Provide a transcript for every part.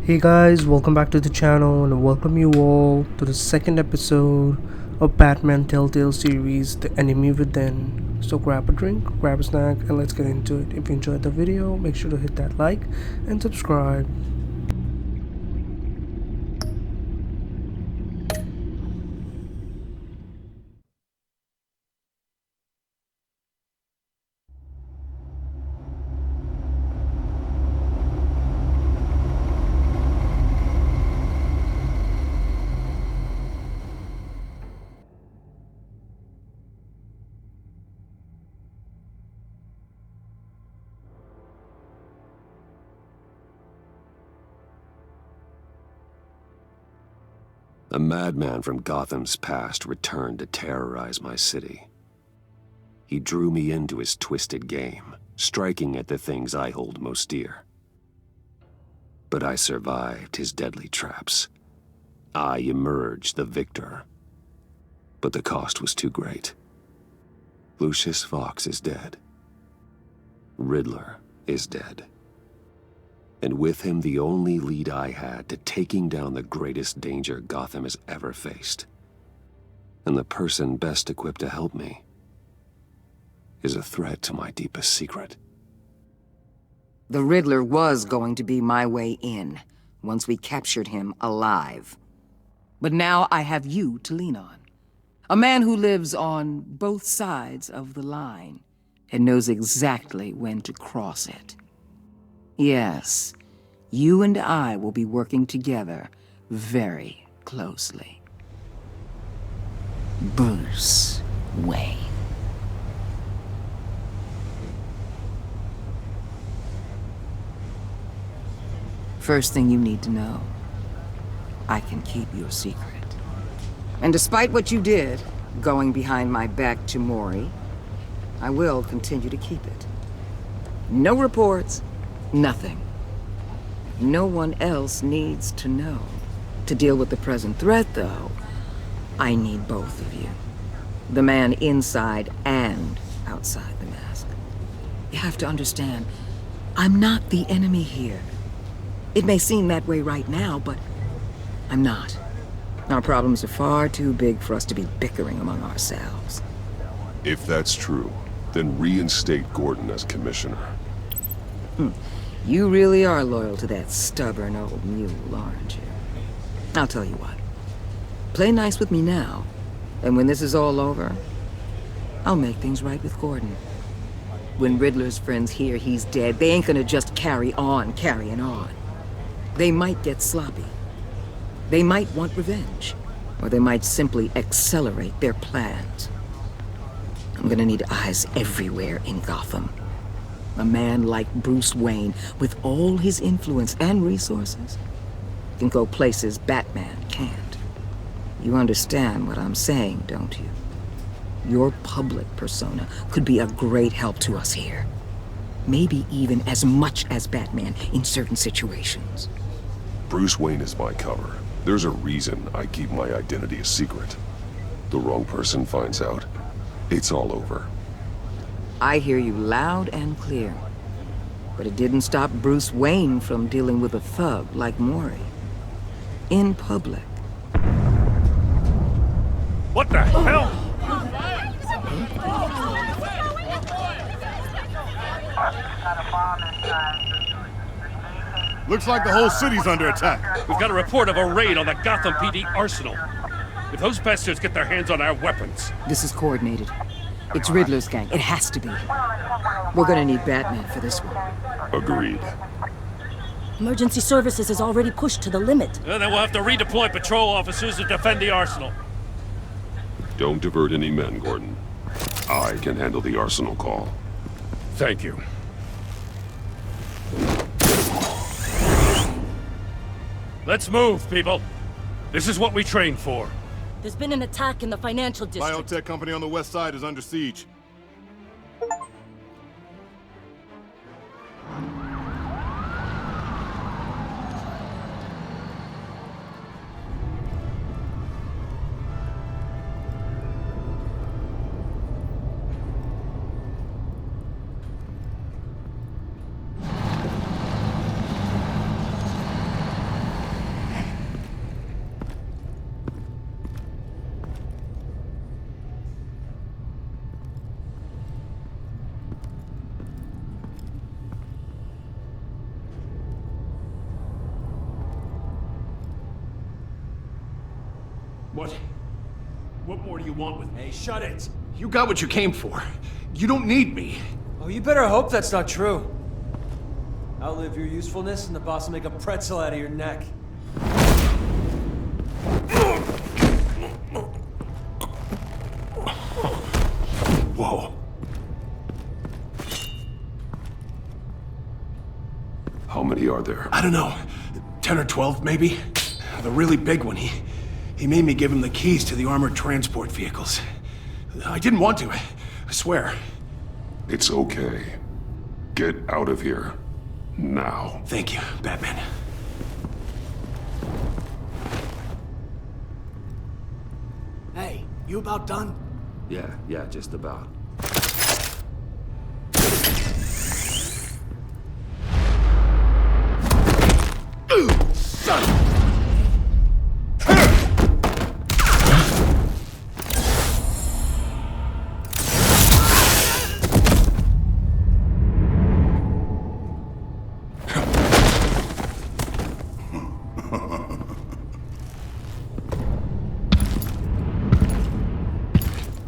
Hey guys, welcome back to the channel and welcome you all to the second episode of Batman Telltale Series, The Enemy Within. So grab a drink, grab a snack, and let's get into it. If you enjoyed the video, make sure to hit that like and subscribe. A madman from Gotham's past returned to terrorize my city. He drew me into his twisted game, striking at the things I hold most dear. But I survived his deadly traps. I emerged the victor. But the cost was too great. Lucius Fox is dead. Riddler is dead. And with him the only lead I had to taking down the greatest danger Gotham has ever faced. And the person best equipped to help me is a threat to my deepest secret. The Riddler was going to be my way in, once we captured him alive. But now I have you to lean on. A man who lives on both sides of the line and knows exactly when to cross it. Yes, you and I will be working together very closely. Bruce Wayne. First thing you need to know, I can keep your secret. And despite what you did, going behind my back to Maury, I will continue to keep it. No reports, nothing. No one else needs to know. To deal with the present threat, though, I need both of you. The man inside and outside the mask. You have to understand, I'm not the enemy here. It may seem that way right now, but I'm not. Our problems are far too big for us to be bickering among ourselves. If that's true, then reinstate Gordon as commissioner. You really are loyal to that stubborn old mule, aren't you? I'll tell you what. Play nice with me now, and when this is all over, I'll make things right with Gordon. When Riddler's friends hear he's dead, they ain't gonna just carry on carrying on. They might get sloppy. They might want revenge, or they might simply accelerate their plans. I'm gonna need eyes everywhere in Gotham. A man like Bruce Wayne, with all his influence and resources, can go places Batman can't. You understand what I'm saying, don't you? Your public persona could be a great help to us here. Maybe even as much as Batman in certain situations. Bruce Wayne is my cover. There's a reason I keep my identity a secret. The wrong person finds out, it's all over. I hear you loud and clear. But it didn't stop Bruce Wayne from dealing with a thug like Maury. In public. What the hell? Looks like the whole city's under attack. We've got a report of a raid on the Gotham PD arsenal. If those bastards get their hands on our weapons... This is coordinated. It's Riddler's gang. It has to be. We're gonna need Batman for this one. Agreed. Emergency services is already pushed to the limit. Then we'll have to redeploy patrol officers to defend the arsenal. Don't divert any men, Gordon. I can handle the arsenal call. Thank you. Let's move, people. This is what we trained for. There's been an attack in the financial district. Biotech company on the west side is under siege. What? What more do you want with me? Hey, shut it! You got what you came for. You don't need me. Oh, you better hope that's not true. Outlive your usefulness and the boss will make a pretzel out of your neck. Whoa. How many are there? I don't know. 10 or 12, maybe? The really big one, he made me give him the keys to the armored transport vehicles. I didn't want to, I swear. It's okay. Get out of here. Now. Thank you, Batman. Hey, you about done? Yeah, just about. Son!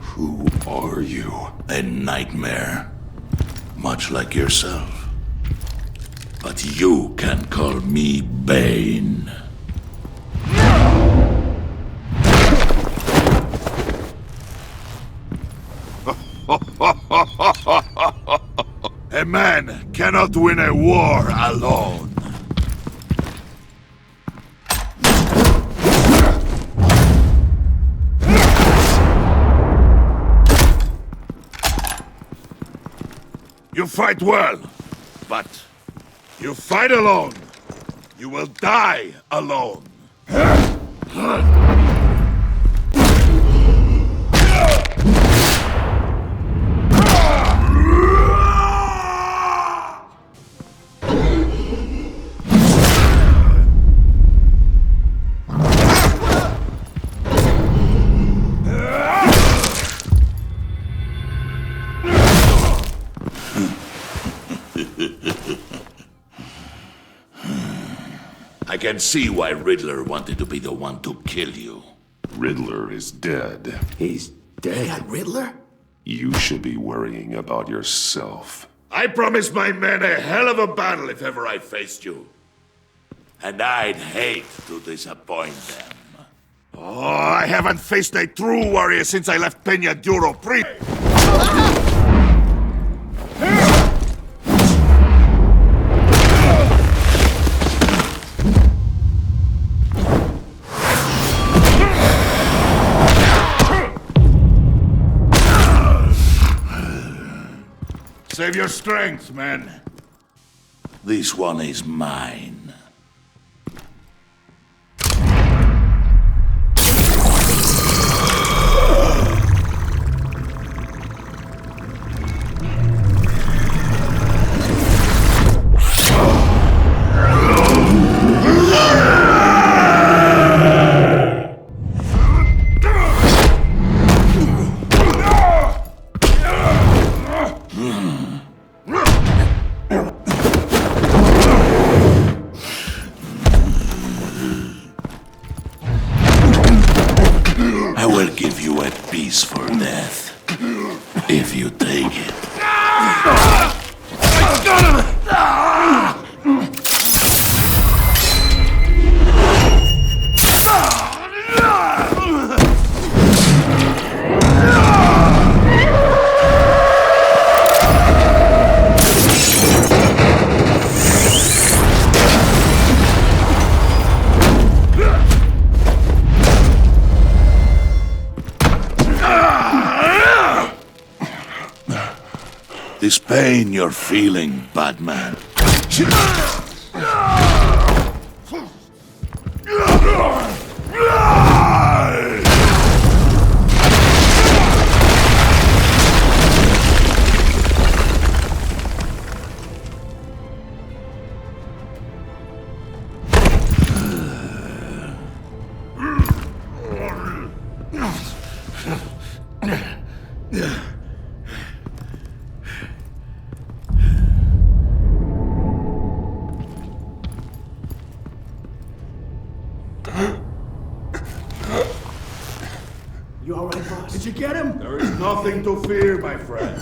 Who are you? A nightmare, much like yourself. But you can call me Bane. A man cannot win a war alone. You fight well, but you fight alone. You will die alone. I can see why Riddler wanted to be the one to kill you. Riddler is dead. He's dead. That Riddler? You should be worrying about yourself. I promised my men a hell of a battle if ever I faced you. And I'd hate to disappoint them. Oh, I haven't faced a true warrior since I left Peña Duro Pre. Save your strength, man. This one is mine. I will give you a peaceful death, if you take it. This pain you're feeling, Batman. You all right, boss? Did you get him? There is nothing to fear, my friend.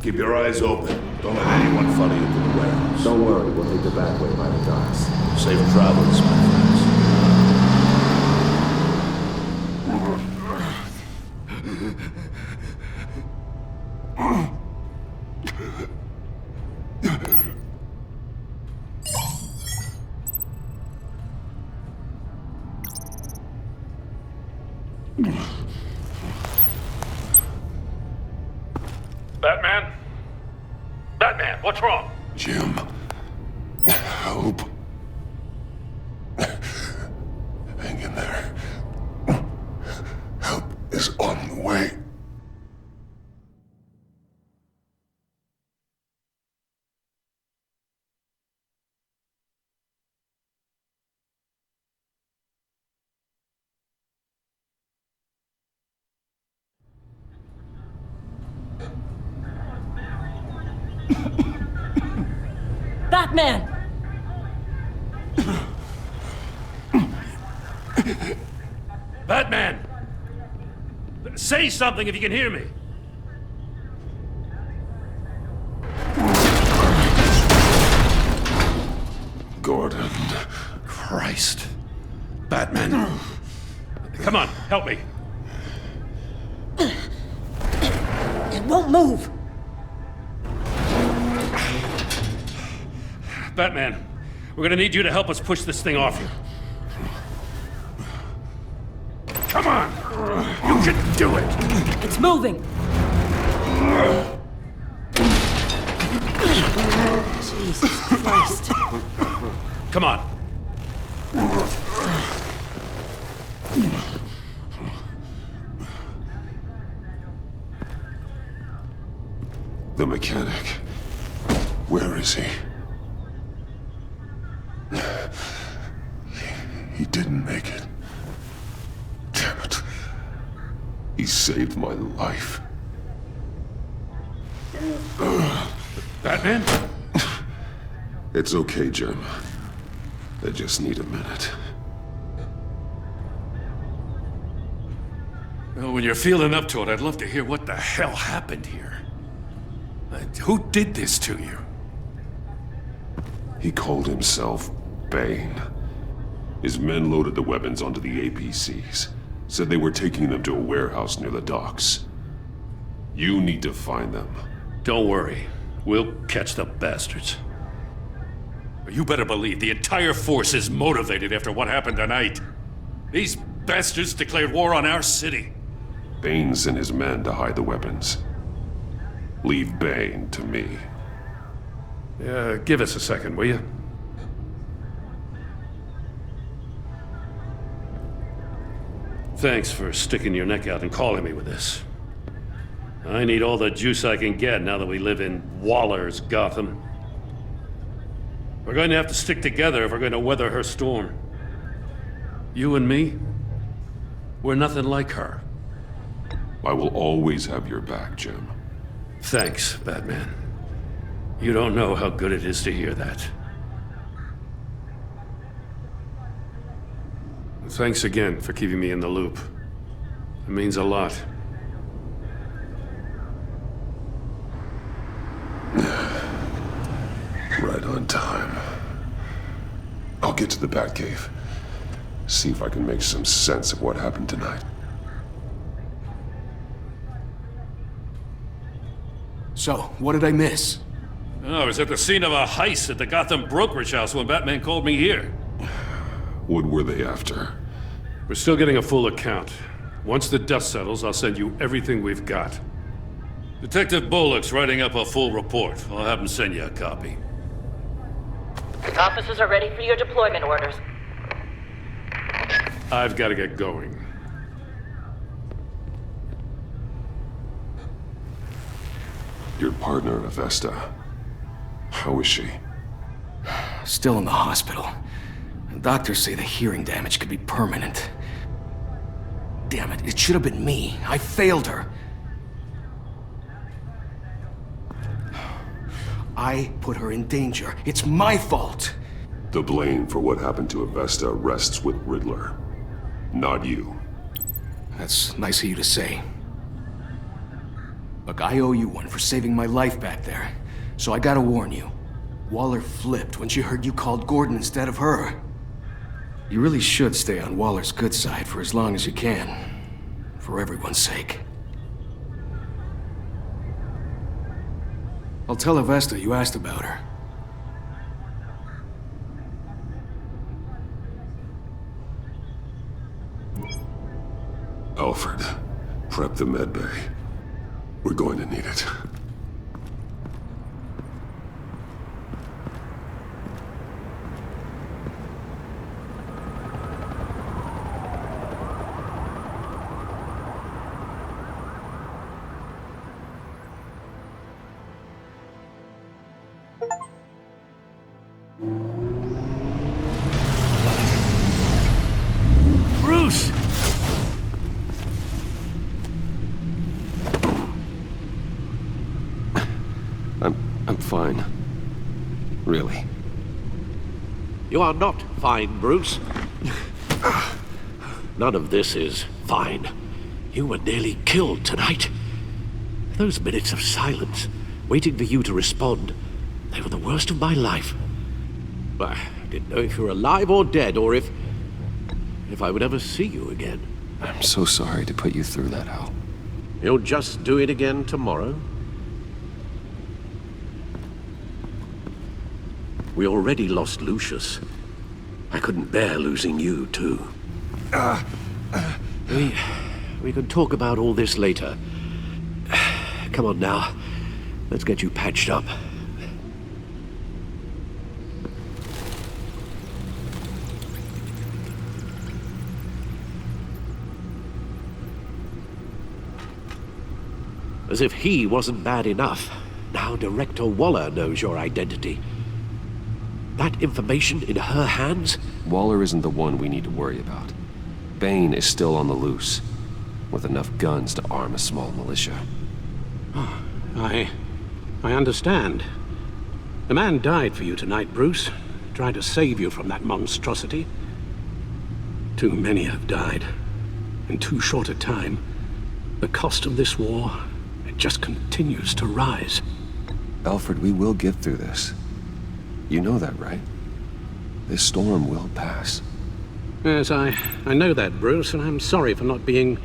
Keep your eyes open. Don't let anyone follow you to the warehouse. Don't worry, we'll take the back way by the docks. Safe travels, my friends. Batman? Batman, what's wrong? Jim. Help. Hang in there. Help is on the way. Batman! Batman! Say something if you can hear me. Gordon. Christ. Batman. Come on, help me. It won't move! Batman, we're gonna need you to help us push this thing off you. Come on! You can do it! It's moving! Jesus Christ. Come on. The mechanic. Where is he? He didn't make it. Damn it. He saved my life. Batman? It's okay, Jim. I just need a minute. Well, when you're feeling up to it, I'd love to hear what the hell happened here. Who did this to you? He called himself Bane. His men loaded the weapons onto the APCs. Said they were taking them to a warehouse near the docks. You need to find them. Don't worry. We'll catch the bastards. You better believe the entire force is motivated after what happened tonight. These bastards declared war on our city. Bane sent his men to hide the weapons. Leave Bane to me. Give us a second, will you? Thanks for sticking your neck out and calling me with this. I need all the juice I can get now that we live in Waller's Gotham. We're going to have to stick together if we're going to weather her storm. You and me, we're nothing like her. I will always have your back, Jim. Thanks, Batman. You don't know how good it is to hear that. Thanks again for keeping me in the loop. It means a lot. Right on time. I'll get to the Batcave. See if I can make some sense of what happened tonight. So, what did I miss? Oh, I was at the scene of a heist at the Gotham brokerage house when Batman called me here. What were they after? We're still getting a full account. Once the dust settles, I'll send you everything we've got. Detective Bullock's writing up a full report. I'll have him send you a copy. Officers are ready for your deployment orders. I've got to get going. Your partner, Avesta. How is she? Still in the hospital. Doctors say the hearing damage could be permanent. Damn it, it should have been me. I failed her. I put her in danger. It's my fault. The blame for what happened to Avesta rests with Riddler, not you. That's nice of you to say. Look, I owe you one for saving my life back there. So I gotta warn you. Waller flipped when she heard you called Gordon instead of her. You really should stay on Waller's good side for as long as you can. For everyone's sake. I'll tell Avesta you asked about her. Alfred, prep the medbay. We're going to need it. Bruce! I'm fine. Really. You are not fine, Bruce. None of this is fine. You were nearly killed tonight. Those minutes of silence, waiting for you to respond, they were the worst of my life. I didn't know if you were alive or dead, or if I would ever see you again. I'm so sorry to put you through that, Al. You'll just do it again tomorrow? We already lost Lucius. I couldn't bear losing you, too. We can talk about all this later. Come on now. Let's get you patched up. As if he wasn't bad enough. Now Director Waller knows your identity. That information in her hands? Waller isn't the one we need to worry about. Bane is still on the loose, with enough guns to arm a small militia. Oh, I understand. The man died for you tonight, Bruce. Tried to save you from that monstrosity. Too many have died. In too short a time. The cost of this war, it just continues to rise. Alfred, we will get through this. You know that, right? This storm will pass. Yes, I know that, Bruce, and I'm sorry for not being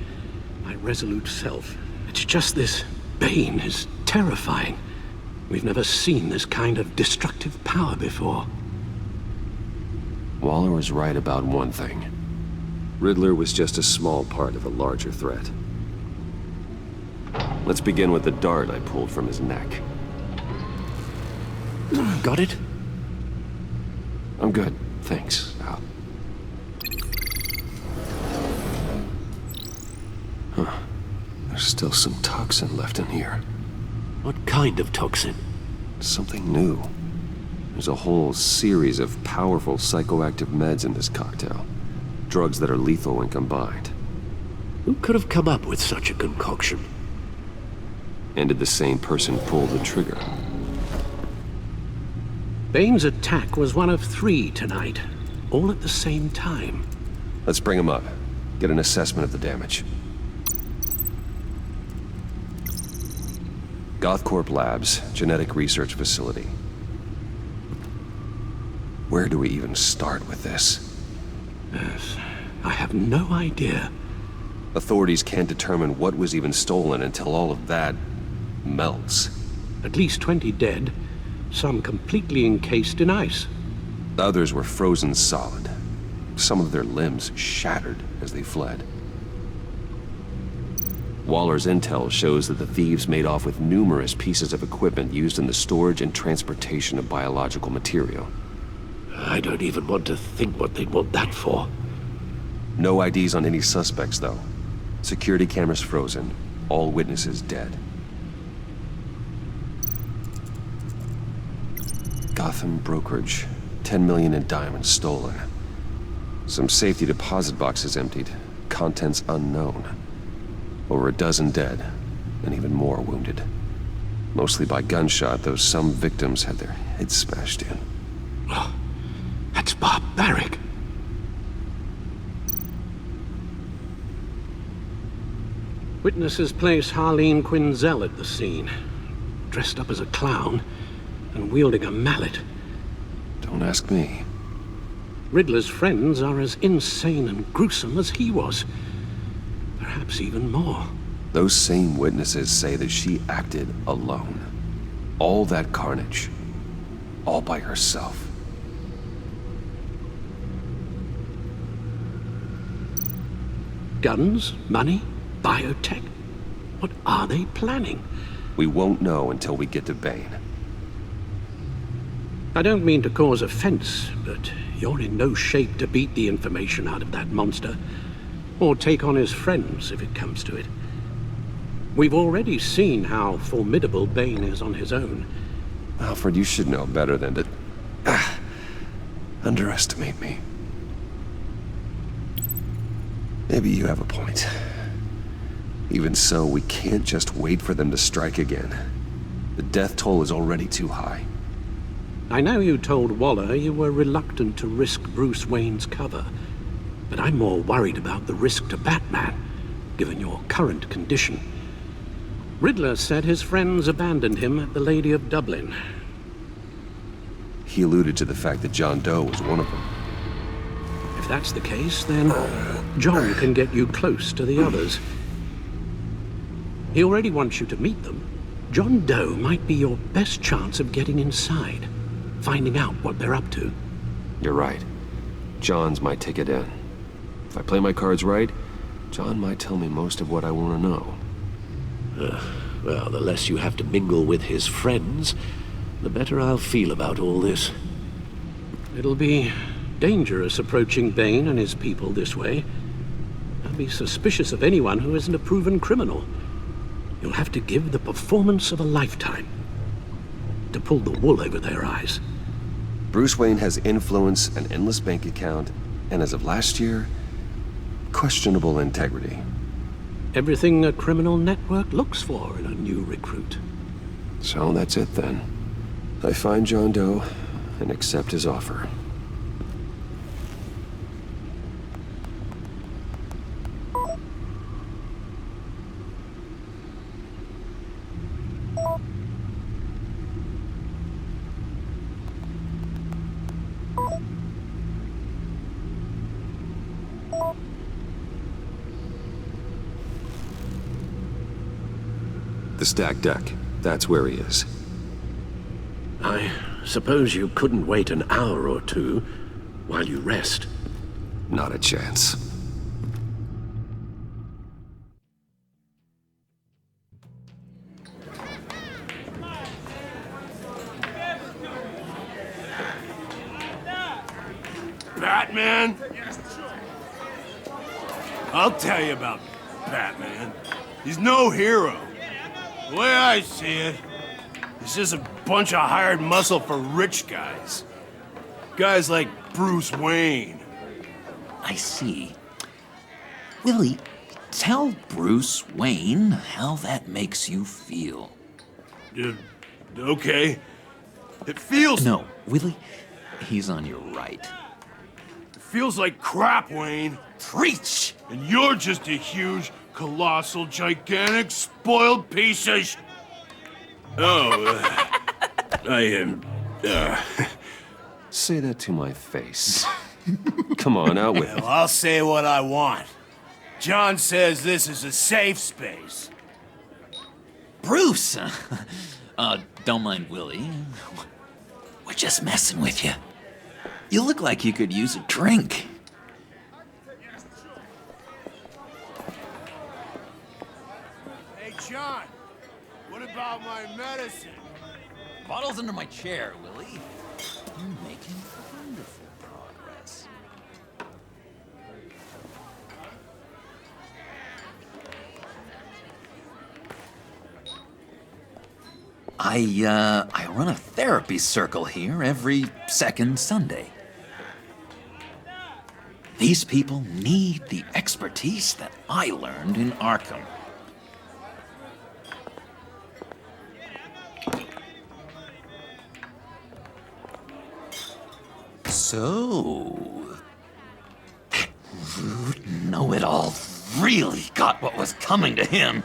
my resolute self. It's just this Bane is terrifying. We've never seen this kind of destructive power before. Waller was right about one thing. Riddler was just a small part of a larger threat. Let's begin with the dart I pulled from his neck. Got it? I'm good, thanks, Al. Huh. There's still some toxin left in here. What kind of toxin? Something new. There's a whole series of powerful psychoactive meds in this cocktail. Drugs that are lethal when combined. Who could have come up with such a concoction? And did the same person pull the trigger? Bane's attack was one of 3 tonight, all at the same time. Let's bring him up. Get an assessment of the damage. Gothcorp Labs, Genetic Research Facility. Where do we even start with this? Yes, I have no idea. Authorities can't determine what was even stolen until all of that melts. At least 20 dead. Some completely encased in ice. Others were frozen solid. Some of their limbs shattered as they fled. Waller's intel shows that the thieves made off with numerous pieces of equipment used in the storage and transportation of biological material. I don't even want to think what they'd want that for. No IDs on any suspects, though. Security cameras frozen. All witnesses dead. Gotham brokerage. 10 million in diamonds stolen. Some safety deposit boxes emptied. Contents unknown. Over a dozen dead, and even more wounded. Mostly by gunshot, though some victims had their heads smashed in. Oh, that's barbaric. Witnesses place Harleen Quinzel at the scene, dressed up as a clown and wielding a mallet. Don't ask me. Riddler's friends are as insane and gruesome as he was. Perhaps even more. Those same witnesses say that she acted alone. All that carnage. All by herself. Guns, money, biotech. What are they planning? We won't know until we get to Bane. I don't mean to cause offense, but you're in no shape to beat the information out of that monster, or take on his friends if it comes to it. We've already seen how formidable Bane is on his own. Alfred, you should know better than to underestimate me. Maybe you have a point. Even so, we can't just wait for them to strike again. The death toll is already too high. I know you told Waller you were reluctant to risk Bruce Wayne's cover, but I'm more worried about the risk to Batman, given your current condition. Riddler said his friends abandoned him at the Lady of Dublin. He alluded to the fact that John Doe was one of them. If that's the case, then John can get you close to the others. He already wants you to meet them. John Doe might be your best chance of getting inside, finding out what they're up to. You're right. John's my ticket in. If I play my cards right, John might tell me most of what I want to know. Well, the less you have to mingle with his friends, the better I'll feel about all this. It'll be dangerous approaching Bane and his people this way. I'll be suspicious of anyone who isn't a proven criminal. You'll have to give the performance of a lifetime to pull the wool over their eyes. Bruce Wayne has influence, an endless bank account, and as of last year, questionable integrity. Everything a criminal network looks for in a new recruit. So that's it then. I find John Doe and accept his offer. The stacked deck. That's where he is. I suppose you couldn't wait an hour or two while you rest. Not a chance. Batman? I'll tell you about Batman. He's no hero. The way I see it, he's just a bunch of hired muscle for rich guys. Guys like Bruce Wayne. I see. Willie, tell Bruce Wayne how that makes you feel. Okay. It feels... No, Willie, he's on your right. It feels like crap, Wayne. Preach! And you're just a huge, colossal, gigantic, spoiled piece of I am... Say that to my face. Come on, out with it. Well, I'll say what I want. John says this is a safe space. Bruce! Don't mind Willie. We're just messing with you. You look like you could use a drink. Hey, John. What about my medicine? Bottle's under my chair, Willie. You're making wonderful progress. I run a therapy circle here every second Sunday. These people need the expertise that I learned in Arkham. So, that rude know-it-all really got what was coming to him.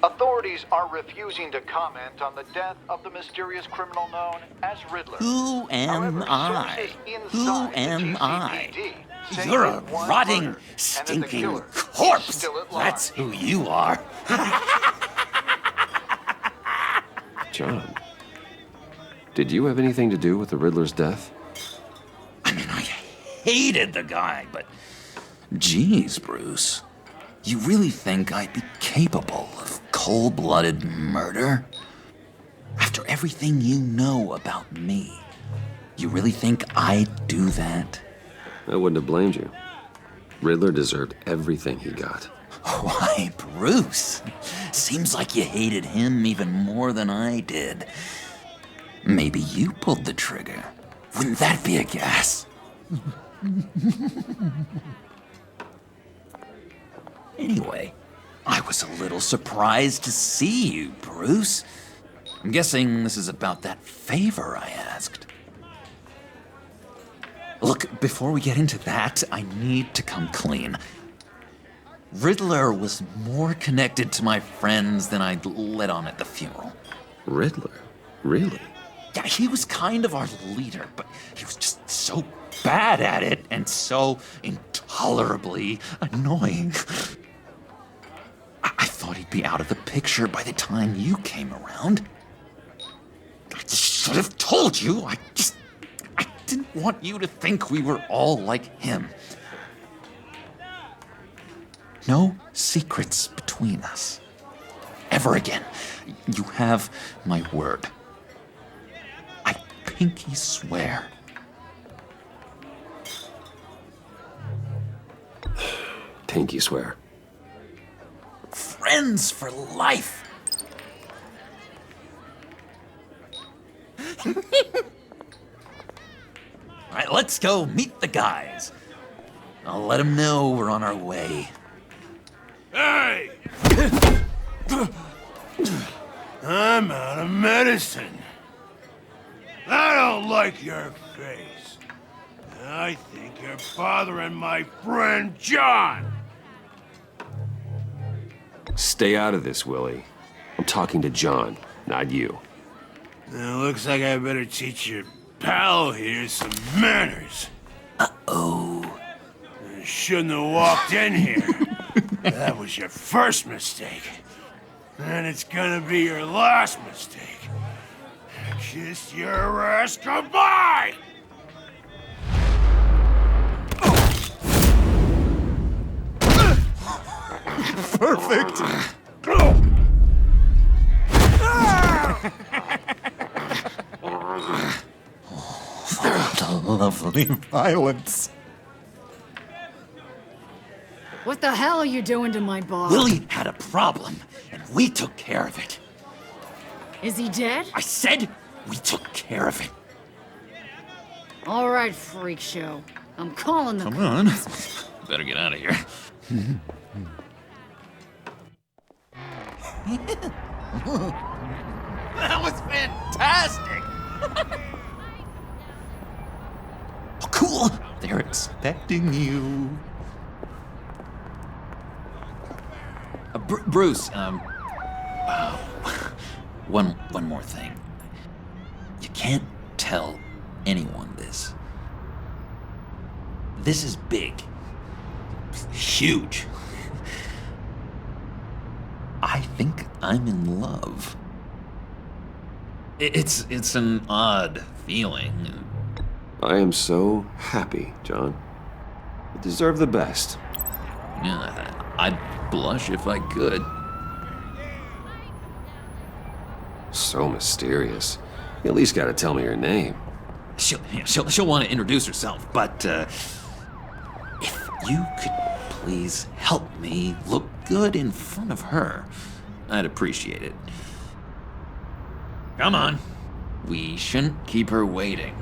Authorities are refusing to comment on the death of the mysterious criminal known as Riddler. Who am However, I? sources Who inside the am I? GCPD say You're a that one rotting, murdered, and that the stinking killer is corpse. still at large. That's who you are. John, did you have anything to do with the Riddler's death? I mean, I hated the guy, but geez, Bruce. You really think I'd be capable of cold-blooded murder? After everything you know about me, you really think I'd do that? I wouldn't have blamed you. Riddler deserved everything he got. Why, Bruce? Seems like you hated him even more than I did. Maybe you pulled the trigger. Wouldn't that be a gas? Anyway, I was a little surprised to see you, Bruce. I'm guessing this is about that favor I asked. Look, before we get into that, I need to come clean. Riddler was more connected to my friends than I'd let on at the funeral. Riddler? Really? Yeah, he was kind of our leader, but he was just so bad at it and so intolerably annoying. I thought he'd be out of the picture by the time you came around. I should have told you. I didn't want you to think we were all like him. No secrets between us. Ever again. You have my word. I pinky swear. Pinky swear. Friends for life. All right, let's go meet the guys. I'll let them know we're on our way. Hey! I'm out of medicine. I don't like your face. I think you're bothering my friend John. Stay out of this, Willie. I'm talking to John, not you. It looks like I better teach your pal here some manners. Uh-oh. You shouldn't have walked in here. That was your first mistake. And it's gonna be your last mistake. Kiss your ass goodbye! Perfect! The lovely violence. What the hell are you doing to my boss? Willie had a problem, and we took care of it. Is he dead? I said we took care of it. All right, freak show. I'm calling the Come on. Better get out of here. That was fantastic! Oh, cool! They're expecting you. Bruce, one more thing. You can't tell anyone this. This is big. Huge. I think I'm in love. It's an odd feeling. I am so happy, John. You deserve the best. Yeah, I'd blush if I could. So mysterious. You at least gotta tell me your name. She'll want to introduce herself, but if you could please help me look good in front of her, I'd appreciate it. Come on. We shouldn't keep her waiting.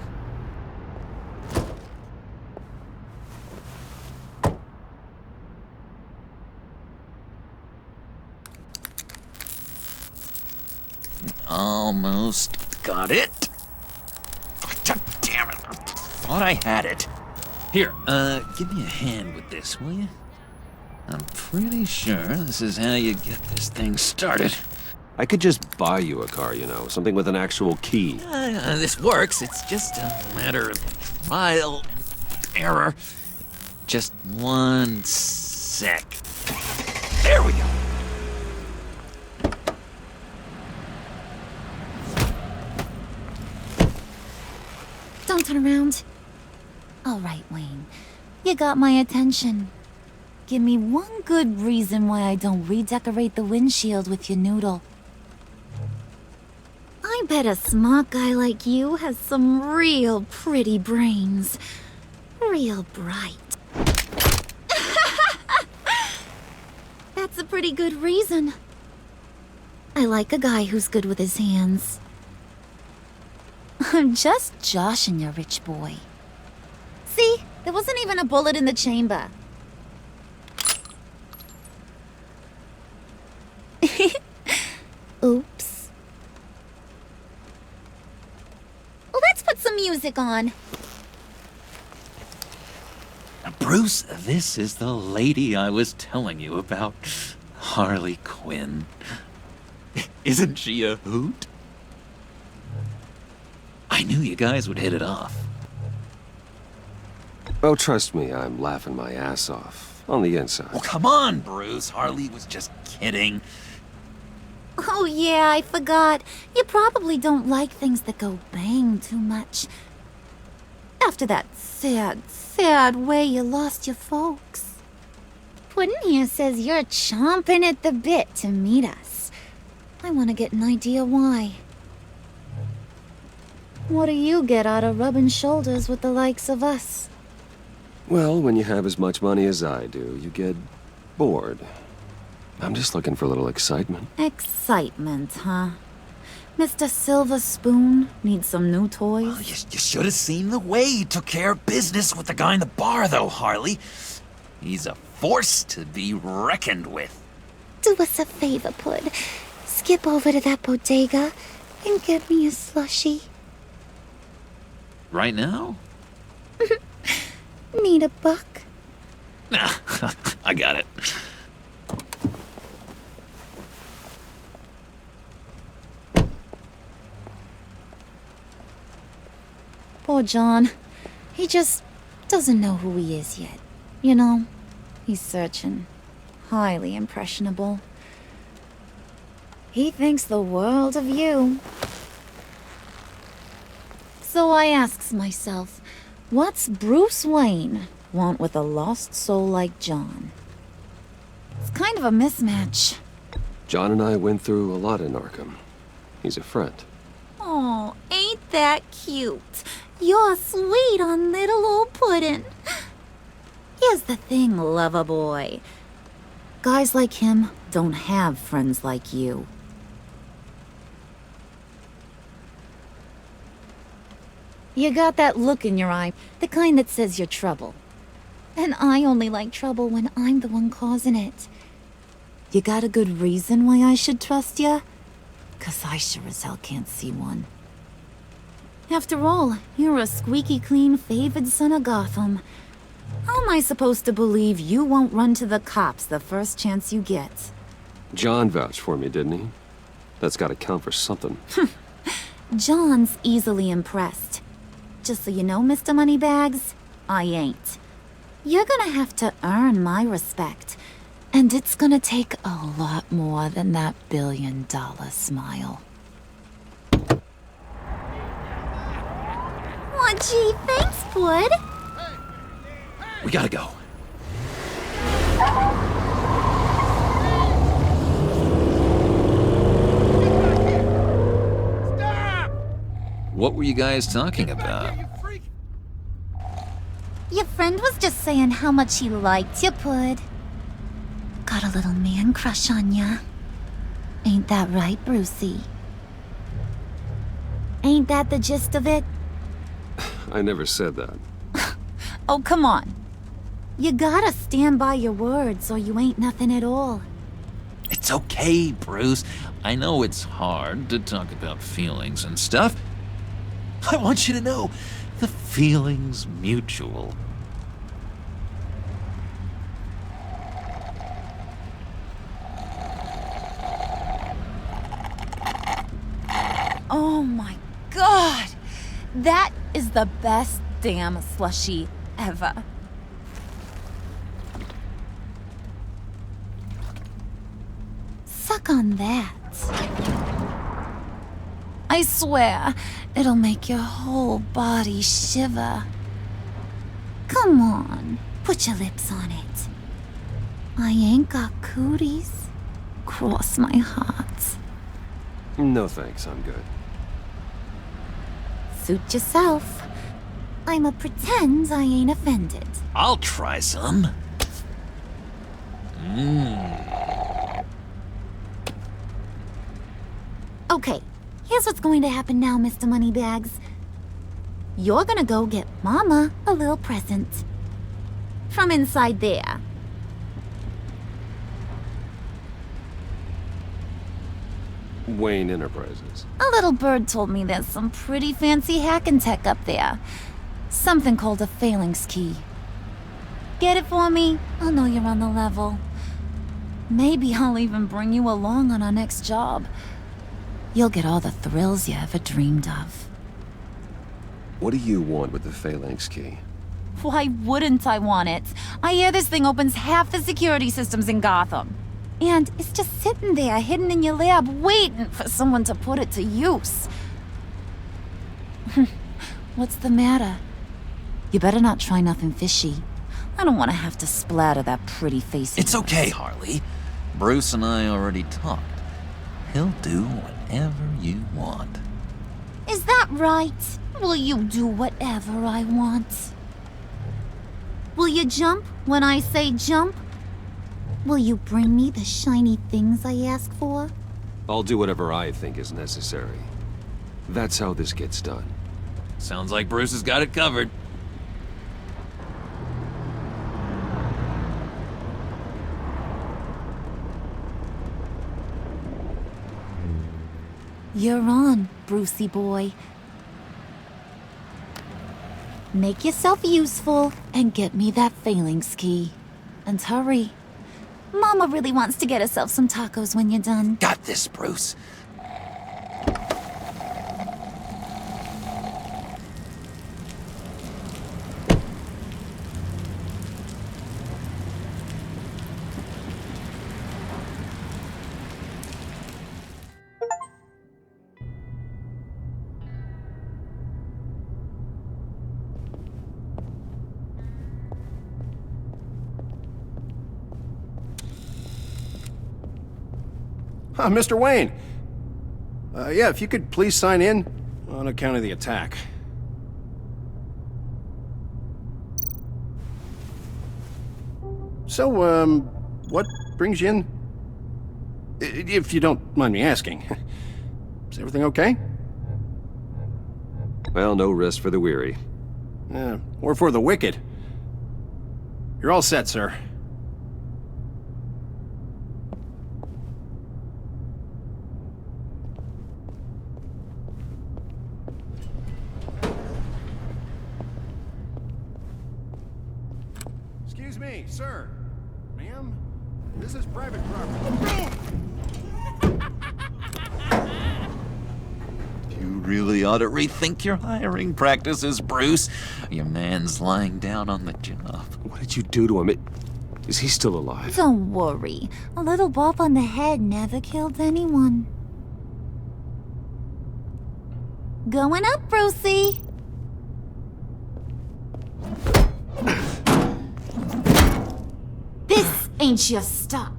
Almost got it. God damn it. I thought I had it. Here, give me a hand with this, will you? I'm pretty sure this is how you get this thing started. I could just buy you a car, you know, something with an actual key. This works. It's just a matter of trial and error. Just 1 sec. There we go. Don't turn around. All right, Wayne. You got my attention. Give me one good reason why I don't redecorate the windshield with your noodle. I bet a smart guy like you has some real pretty brains. Real bright. That's a pretty good reason. I like a guy who's good with his hands. I'm just joshing you, rich boy. See? There wasn't even a bullet in the chamber. Oops. Let's put some music on. Bruce, this is the lady I was telling you about. Harley Quinn. Isn't she a hoot? I knew you guys would hit it off. Oh, trust me, I'm laughing my ass off. On the inside. Well, come on, Bruce. Harley was just kidding. Oh yeah, I forgot. You probably don't like things that go bang too much. After that sad way you lost your folks. Puddin' here says you're chomping at the bit to meet us. I want to get an idea why. What do you get out of rubbing shoulders with the likes of us? Well, when you have as much money as I do, you get bored. I'm just looking for a little excitement. Excitement, huh? Mr. Silver Spoon needs some new toys? Well, you should have seen the way he took care of business with the guy in the bar, though, Harley. He's a force to be reckoned with. Do us a favor, Pud. Skip over to that bodega and get me a slushie. Right now? Need a buck? Nah, I got it. Poor John. He just doesn't know who he is yet. You know, he's searching. Highly impressionable. He thinks the world of you. So I asks myself, what's Bruce Wayne want with a lost soul like John? It's kind of a mismatch. John and I went through a lot in Arkham. He's a friend. Oh, ain't that cute? You're sweet on little old Puddin'. Here's the thing, lover boy. Guys like him don't have friends like you. You got that look in your eye, the kind that says you're trouble. And I only like trouble when I'm the one causing it. You got a good reason why I should trust you? 'Cause I sure as hell can't see one. After all, you're a squeaky clean favored son of Gotham. How am I supposed to believe you won't run to the cops the first chance you get? John vouched for me, didn't he? That's gotta count for something. John's easily impressed. Just so you know, Mr. Moneybags, I ain't. You're gonna have to earn my respect. And it's gonna take a lot more than that billion-dollar smile. Aw, gee, thanks, Bud. We gotta go. What were you guys talking about? Your friend was just saying how much he liked you, Pud. Got a little man crush on ya. Ain't that right, Brucey? Ain't that the gist of it? I never said that. Oh, come on. You gotta stand by your words or you ain't nothing at all. It's okay, Bruce. I know it's hard to talk about feelings and stuff. I want you to know, the feeling's mutual. is the best damn slushie ever. Suck on that. I swear, it'll make your whole body shiver. Come on, put your lips on it. I ain't got cooties. Cross my heart. No thanks, I'm good. Suit yourself. I'ma pretend I ain't offended. I'll try some. Okay, here's what's going to happen now, Mr. Moneybags. You're gonna go get Mama a little present. From inside there. Wayne Enterprises. A little bird told me there's some pretty fancy hacking tech up there. Something called a phalanx key. Get it for me? I'll know you're on the level. Maybe I'll even bring you along on our next job. You'll get all the thrills you ever dreamed of. What do you want with the phalanx key? Why wouldn't I want it? I hear this thing opens half the security systems in Gotham. And it's just sitting there, hidden in your lab, waiting for someone to put it to use. What's the matter? You better not try nothing fishy. I don't want to have to splatter that pretty face. It's okay, Harley. Bruce and I already talked. He'll do whatever you want. Is that right? Will you do whatever I want? Will you jump when I say jump? Will you bring me the shiny things I ask for? I'll do whatever I think is necessary. That's how this gets done. Sounds like Bruce has got it covered. You're on, Brucey boy. Make yourself useful and get me that phalanx key. And hurry. Mama really wants to get herself some tacos when you're done. Got this, Bruce. Mr. Wayne. Yeah, if you could please sign in on account of the attack. So, what brings you in? If you don't mind me asking. Is everything okay? Well, no rest for the weary. Or for the wicked. You're all set, sir. Excuse me, sir. Ma'am, this is private property. You really ought to rethink your hiring practices, Bruce. Your man's lying down on the job. What did you do to him? Is he still alive? Don't worry. A little bump on the head never killed anyone. Going up, Brucey. This ain't your stop.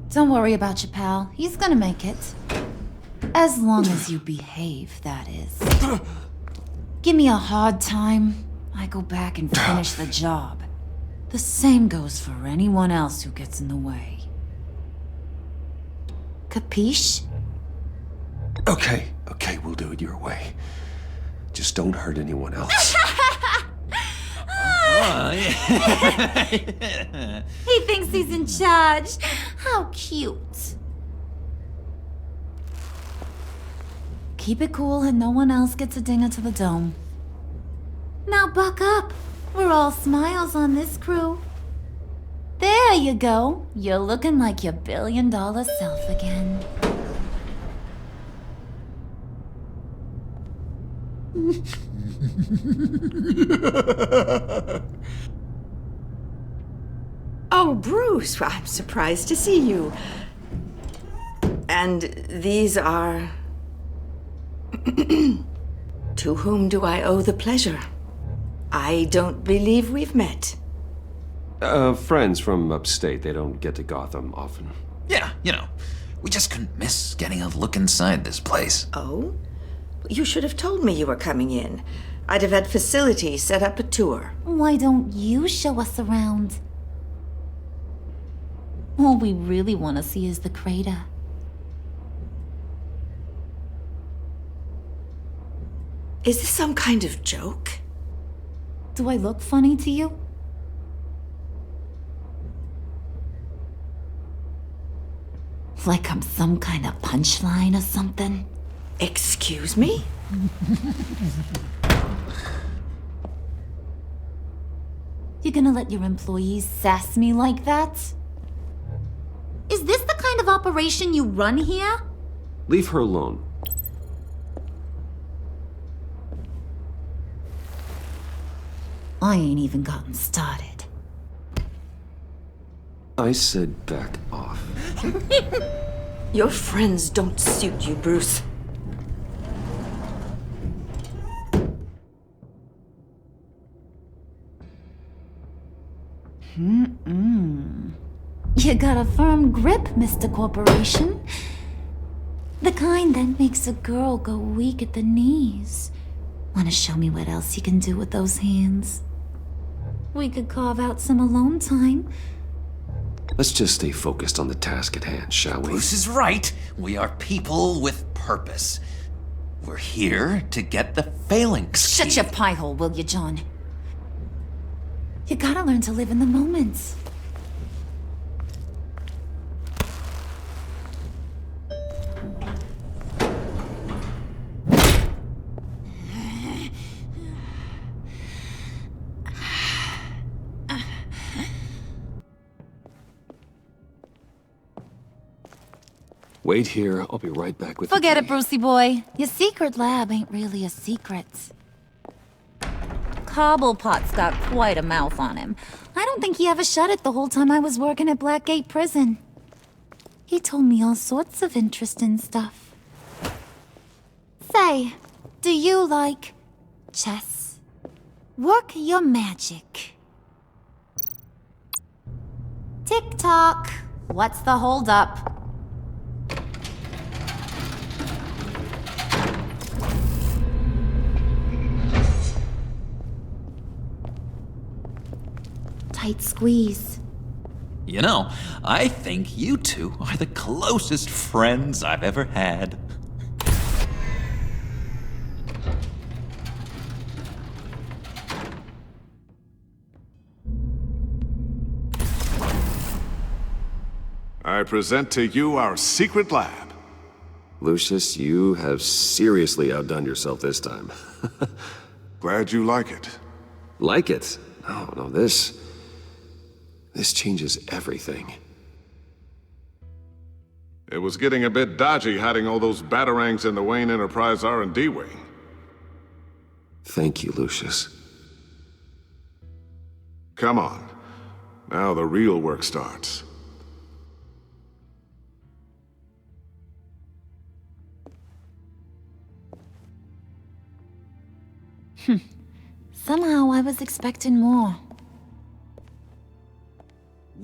Don't worry about your pal. He's gonna make it. As long as you behave, that is. Give me a hard time, I go back and finish the job. The same goes for anyone else who gets in the way. Capiche? Okay, we'll do it your way. Just don't hurt anyone else. He thinks he's in charge. How cute. Keep it cool and no one else gets a dinger to the dome. Now buck up. We're all smiles on this crew. There you go. You're looking like your billion-dollar self again. Oh, Bruce, I'm surprised to see you. And these are... To whom do I owe the pleasure? I don't believe we've met. Friends from upstate. They don't get to Gotham often. Yeah, we just couldn't miss getting a look inside this place. Oh? You should have told me you were coming in. I'd have had facilities set up a tour. Why don't you show us around? All we really want to see is the crater. Is this some kind of joke? Do I look funny to you? Like I'm some kind of punchline or something? Excuse me? You gonna let your employees sass me like that? Is this the kind of operation you run here? Leave her alone. I ain't even gotten started. I said back off. Your friends don't suit you, Bruce. You got a firm grip, Mr. Corporation. The kind that makes a girl go weak at the knees. Wanna show me what else you can do with those hands? We could carve out some alone time. Let's just stay focused on the task at hand, shall we? Bruce is right. We are people with purpose. We're here to get the phalanx. Shut your pie hole, will you, John? You gotta learn to live in the moment. Wait here. I'll be right back with Forget it, Brucey boy. Your secret lab ain't really a secret. Cobblepot's got quite a mouth on him. I don't think he ever shut it the whole time I was working at Blackgate Prison. He told me all sorts of interesting stuff. Say, do you like chess? Work your magic. Tick-tock. What's the holdup? Tight squeeze. I think you two are the closest friends I've ever had. I present to you our secret lab. Lucius, you have seriously outdone yourself this time. Glad you like it. Like it? No, this changes everything. It was getting a bit dodgy hiding all those batarangs in the Wayne Enterprise R&D wing. Thank you, Lucius. Come on. Now the real work starts. Somehow I was expecting more.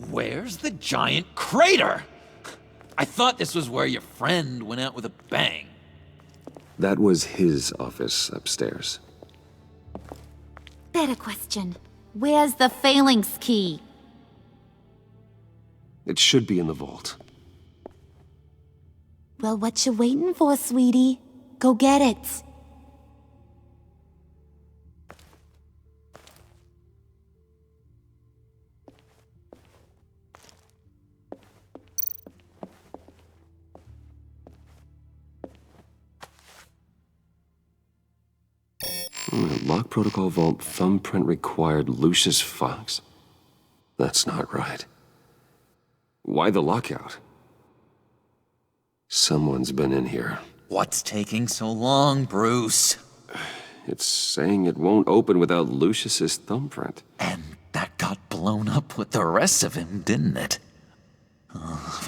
Where's the giant crater? I thought this was where your friend went out with a bang. That was his office upstairs. Better question. Where's the phalanx key? It should be in the vault. Well, what you waiting for, sweetie? Go get it. Lock protocol vault thumbprint required Lucius Fox. That's not right. Why the lockout? Someone's been in here. What's taking so long, Bruce? It's saying it won't open without Lucius's thumbprint. And that got blown up with the rest of him, didn't it?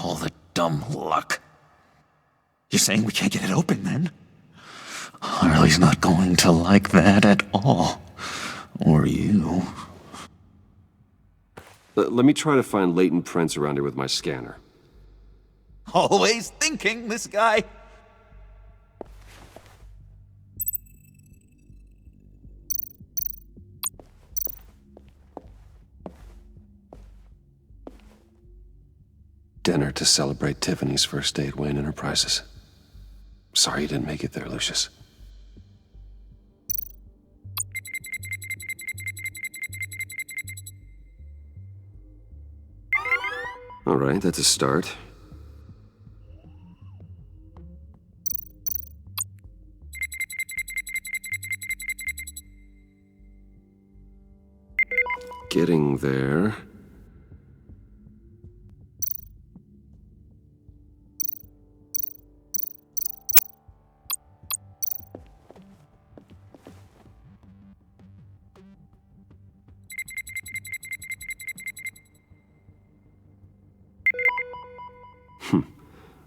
All the dumb luck. You're saying we can't get it open, then? Harley's not going to like that at all. Or you. Let me try to find latent prints around here with my scanner. Always thinking, this guy. Dinner to celebrate Tiffany's first day at Wayne Enterprises. Sorry you didn't make it there, Lucius. All right, that's a start. Getting there.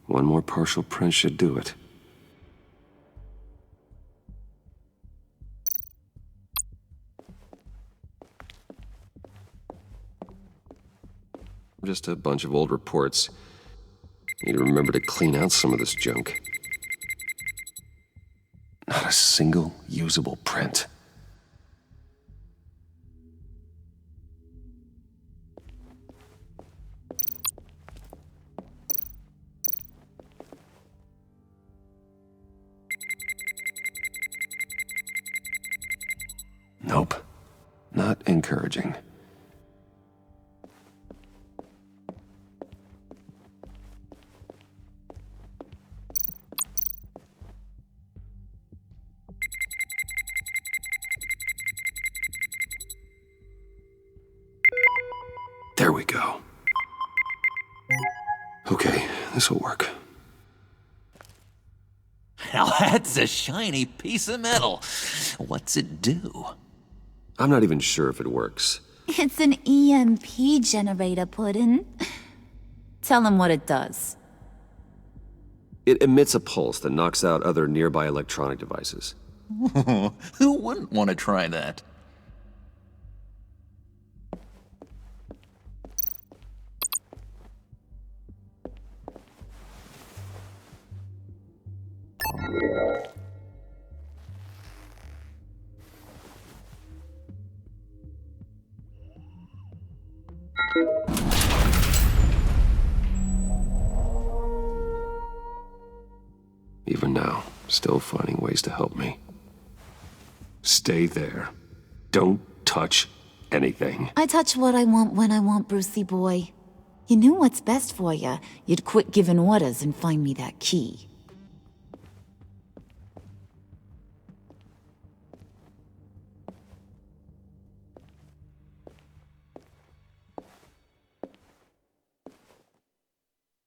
One more partial print should do it. Just a bunch of old reports. Need to remember to clean out some of this junk. Not a single usable print. Nope. Not encouraging. There we go. Okay, this'll work. Now that's a shiny piece of metal. What's it do? I'm not even sure if it works. It's an EMP generator, Puddin'. Tell him what it does. It emits a pulse that knocks out other nearby electronic devices. Who wouldn't want to try that? Even now, still finding ways to help me. Stay there. Don't touch anything. I touch what I want when I want, Brucey boy. You knew what's best for you. You'd quit giving orders and find me that key.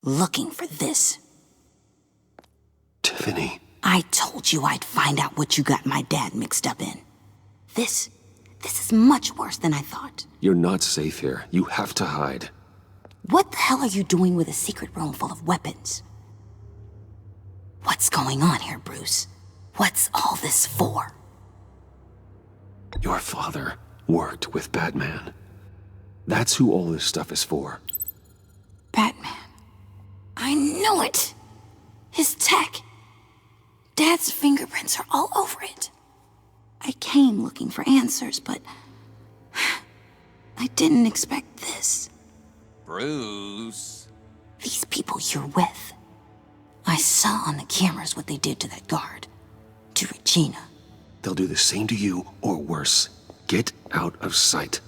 Looking for this. Tiffany. I told you I'd find out what you got my dad mixed up in. This is much worse than I thought. You're not safe here. You have to hide. What the hell are you doing with a secret room full of weapons? What's going on here, Bruce? What's all this for? Your father worked with Batman. That's who all this stuff is for. Batman. I knew it! His tech. Dad's fingerprints are all over it. I came looking for answers, but I didn't expect this. Bruce. These people you're with. I saw on the cameras what they did to that guard. To Regina. They'll do the same to you, or worse. Get out of sight.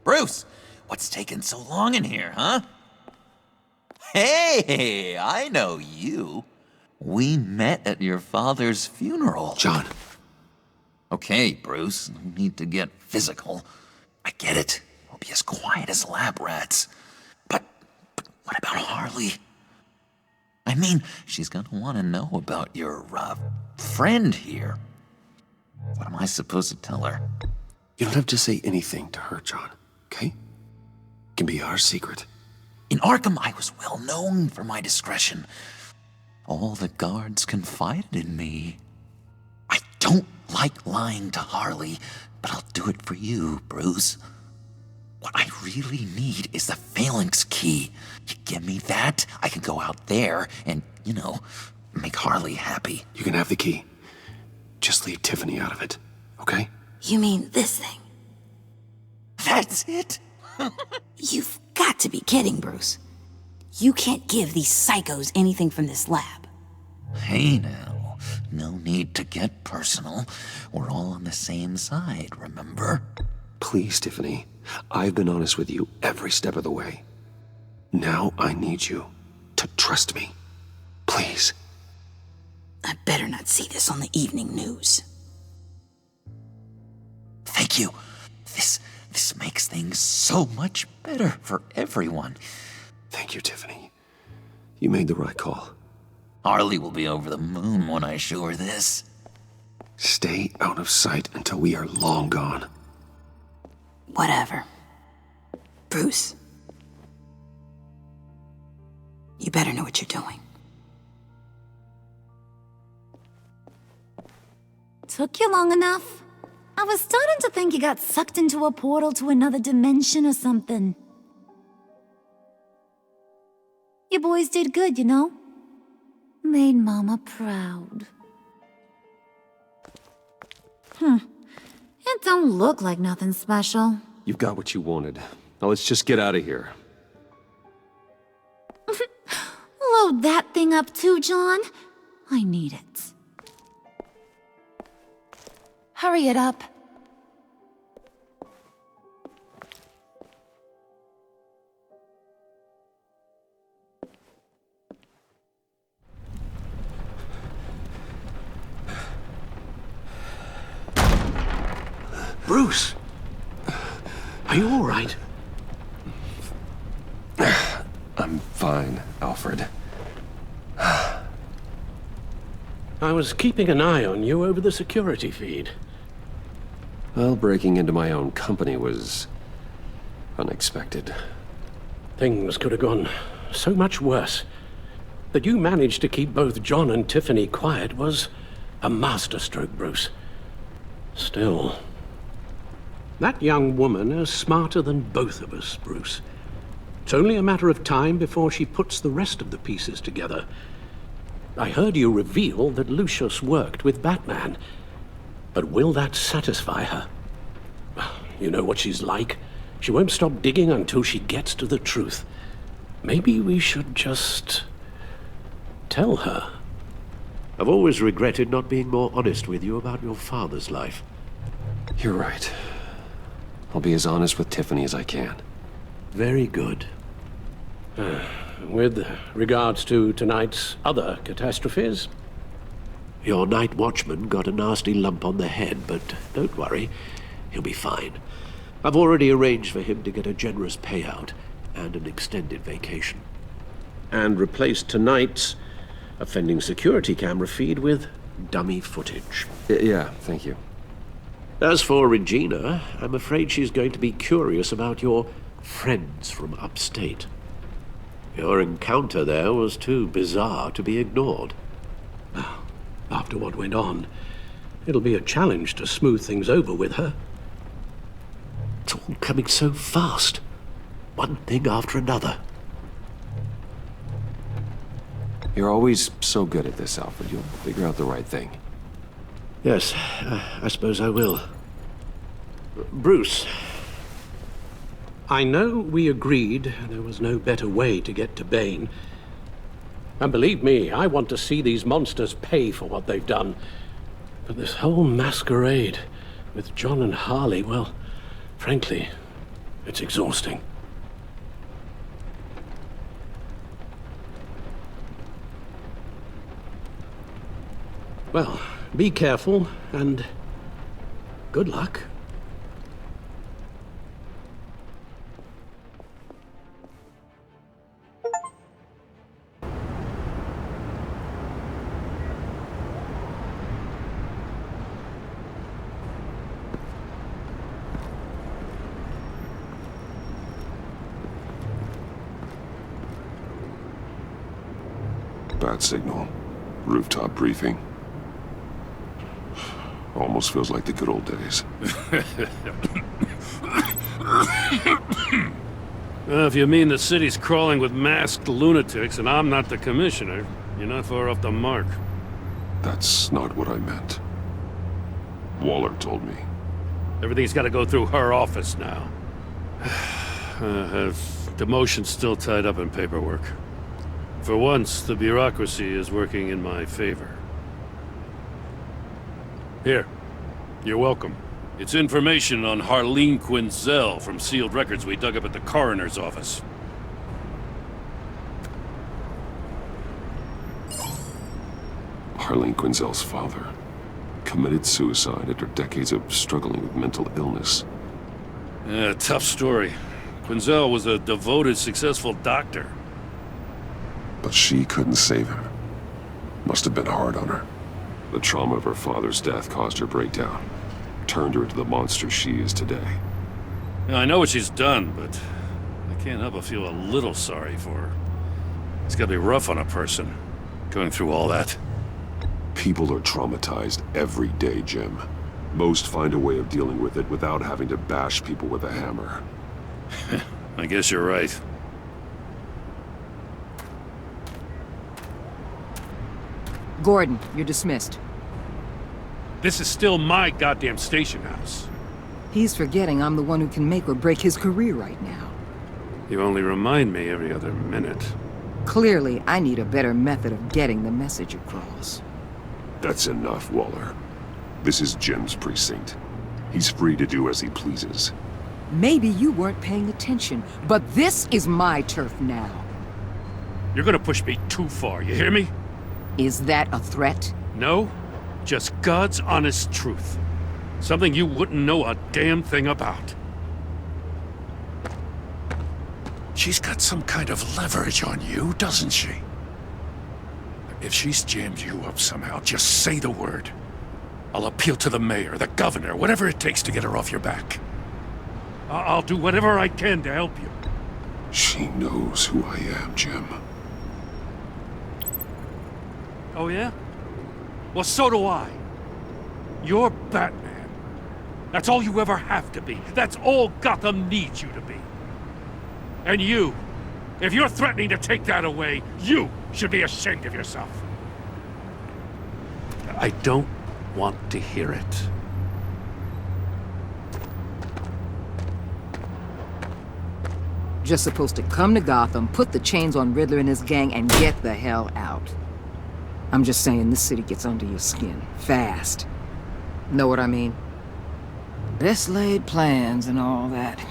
Bruce, what's taking so long in here, huh? Hey, I know you. We met at your father's funeral. John. Okay, Bruce, no need to get physical. I get it. We'll be as quiet as lab rats. But what about Harley? I mean, she's gonna want to know about your, friend here. What am I supposed to tell her? You don't have to say anything to her, John, okay? It can be our secret. In Arkham, I was well known for my discretion. All the guards confided in me. I don't like lying to Harley, but I'll do it for you, Bruce. What I really need is the phalanx key. You give me that, I can go out there and, make Harley happy. You can have the key. Just leave Tiffany out of it, okay? You mean this thing? That's it? You've got to be kidding, Bruce. You can't give these psychos anything from this lab. Hey now, no need to get personal. We're all on the same side, remember? Please, Tiffany. I've been honest with you every step of the way. Now I need you to trust me. Please. I better not see this on the evening news. Thank you. This makes things so much better for everyone. Thank you, Tiffany. You made the right call. Harley will be over the moon when I show her this. Stay out of sight until we are long gone. Whatever. Bruce. You better know what you're doing. Took you long enough? I was starting to think you got sucked into a portal to another dimension or something. You boys did good, you know? Made Mama proud. It don't look like nothing special. You've got what you wanted. Now let's just get out of here. Load that thing up too, John. I need it. Hurry it up. Bruce! Are you all right? I'm fine, Alfred. I was keeping an eye on you over the security feed. Well, breaking into my own company was unexpected. Things could have gone so much worse. That you managed to keep both John and Tiffany quiet was a masterstroke, Bruce. Still, that young woman is smarter than both of us, Bruce. It's only a matter of time before she puts the rest of the pieces together. I heard you reveal that Lucius worked with Batman. But will that satisfy her? You know what she's like. She won't stop digging until she gets to the truth. Maybe we should just tell her. I've always regretted not being more honest with you about your father's life. You're right. I'll be as honest with Tiffany as I can. Very good. With regards to tonight's other catastrophes? Your night watchman got a nasty lump on the head, but don't worry, he'll be fine. I've already arranged for him to get a generous payout and an extended vacation. And replaced tonight's offending security camera feed with dummy footage. Yeah, thank you. As for Regina, I'm afraid she's going to be curious about your friends from upstate. Your encounter there was too bizarre to be ignored. After what went on, it'll be a challenge to smooth things over with her. It's all coming so fast. One thing after another. You're always so good at this, Alfred. You'll figure out the right thing. Yes, I suppose I will. Bruce. I know we agreed there was no better way to get to Bane. And believe me, I want to see these monsters pay for what they've done. But this whole masquerade with John and Harley, well, frankly, it's exhausting. Well, be careful, and good luck. Bat signal. Rooftop briefing. Almost feels like the good old days. Well, if you mean the city's crawling with masked lunatics and I'm not the commissioner, you're not far off the mark. That's not what I meant. Waller told me. Everything's got to go through her office now. Demotion's still tied up in paperwork. For once, the bureaucracy is working in my favor. Here. You're welcome. It's information on Harleen Quinzel from sealed records we dug up at the coroner's office. Harleen Quinzel's father committed suicide after decades of struggling with mental illness. Yeah, tough story. Quinzel was a devoted, successful doctor. But she couldn't save him. Must have been hard on her. The trauma of her father's death caused her breakdown. Turned her into the monster she is today. Now, I know what she's done, but I can't help but feel a little sorry for her. It's gotta be rough on a person, going through all that. People are traumatized every day, Jim. Most find a way of dealing with it without having to bash people with a hammer. I guess you're right. Gordon, you're dismissed. This is still my goddamn station house. He's forgetting I'm the one who can make or break his career right now. You only remind me every other minute. Clearly, I need a better method of getting the message across. That's enough, Waller. This is Jim's precinct. He's free to do as he pleases. Maybe you weren't paying attention, but this is my turf now. You're gonna push me too far, you hear me? Is that a threat? No, just God's honest truth. Something you wouldn't know a damn thing about. She's got some kind of leverage on you, doesn't she? If she's jammed you up somehow, just say the word. I'll appeal to the mayor, the governor, whatever it takes to get her off your back. I'll do whatever I can to help you. She knows who I am, Jim. Oh yeah? Well, so do I. You're Batman. That's all you ever have to be. That's all Gotham needs you to be. And you, if you're threatening to take that away, you should be ashamed of yourself. I don't want to hear it. Just supposed to come to Gotham, put the chains on Riddler and his gang, and get the hell out. I'm just saying, this city gets under your skin. Fast. Know what I mean? Best laid plans and all that.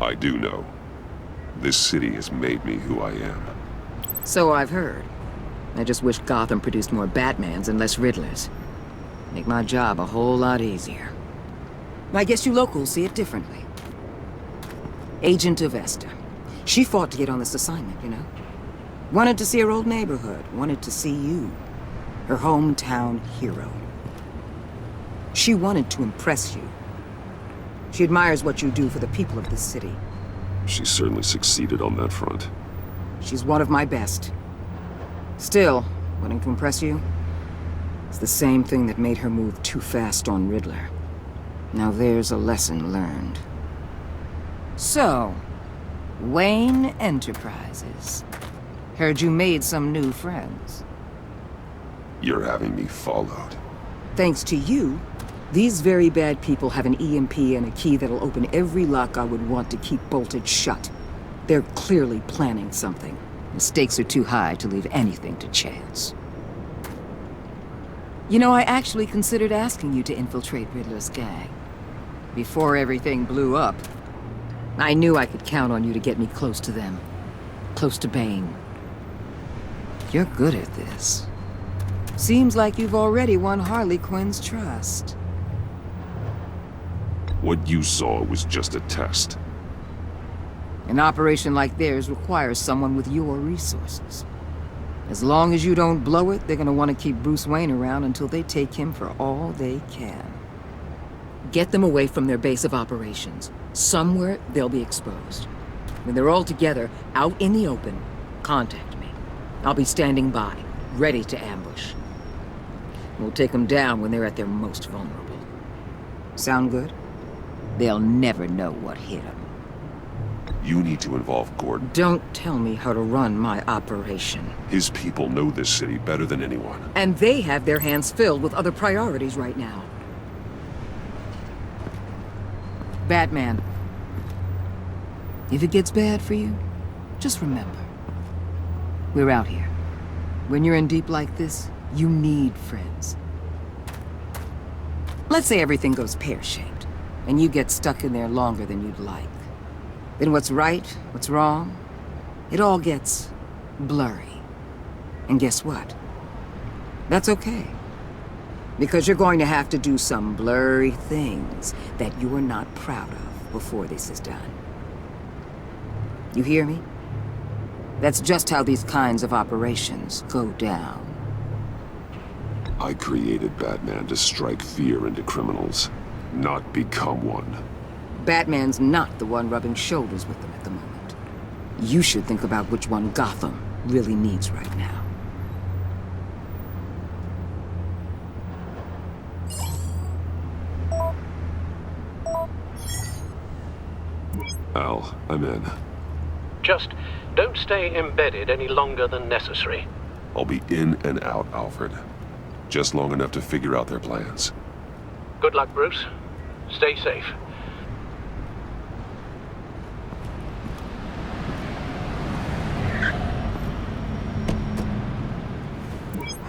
I do know. This city has made me who I am. So I've heard. I just wish Gotham produced more Batmans and less Riddlers. Make my job a whole lot easier. I guess you locals see it differently. Agent Avesta. She fought to get on this assignment, you know? Wanted to see her old neighborhood. Wanted to see you. Her hometown hero. She wanted to impress you. She admires what you do for the people of this city. She certainly succeeded on that front. She's one of my best. Still, wanting to impress you? It's the same thing that made her move too fast on Riddler. Now there's a lesson learned. So, Wayne Enterprises. Heard you made some new friends. You're having me followed. Thanks to you, these very bad people have an EMP and a key that'll open every lock I would want to keep bolted shut. They're clearly planning something. The stakes are too high to leave anything to chance. You know, I actually considered asking you to infiltrate Riddler's gang. Before everything blew up, I knew I could count on you to get me close to them. Close to Bane. You're good at this. Seems like you've already won Harley Quinn's trust. What you saw was just a test. An operation like theirs requires someone with your resources. As long as you don't blow it, they're gonna want to keep Bruce Wayne around until they take him for all they can. Get them away from their base of operations. Somewhere they'll be exposed. When they're all together, out in the open, contact me. I'll be standing by, ready to ambush. We'll take them down when they're at their most vulnerable. Sound good? They'll never know what hit them. You need to involve Gordon. Don't tell me how to run my operation. His people know this city better than anyone. And they have their hands filled with other priorities right now. Batman. If it gets bad for you, just remember. We're out here. When you're in deep like this, you need friends. Let's say everything goes pear-shaped, and you get stuck in there longer than you'd like. Then what's right, what's wrong, it all gets blurry. And guess what? That's okay. Because you're going to have to do some blurry things that you are not proud of before this is done. You hear me? That's just how these kinds of operations go down. I created Batman to strike fear into criminals, not become one. Batman's not the one rubbing shoulders with them at the moment. You should think about which one Gotham really needs right now. Al, I'm in. Just don't stay embedded any longer than necessary. I'll be in and out, Alfred. Just long enough to figure out their plans. Good luck, Bruce. Stay safe.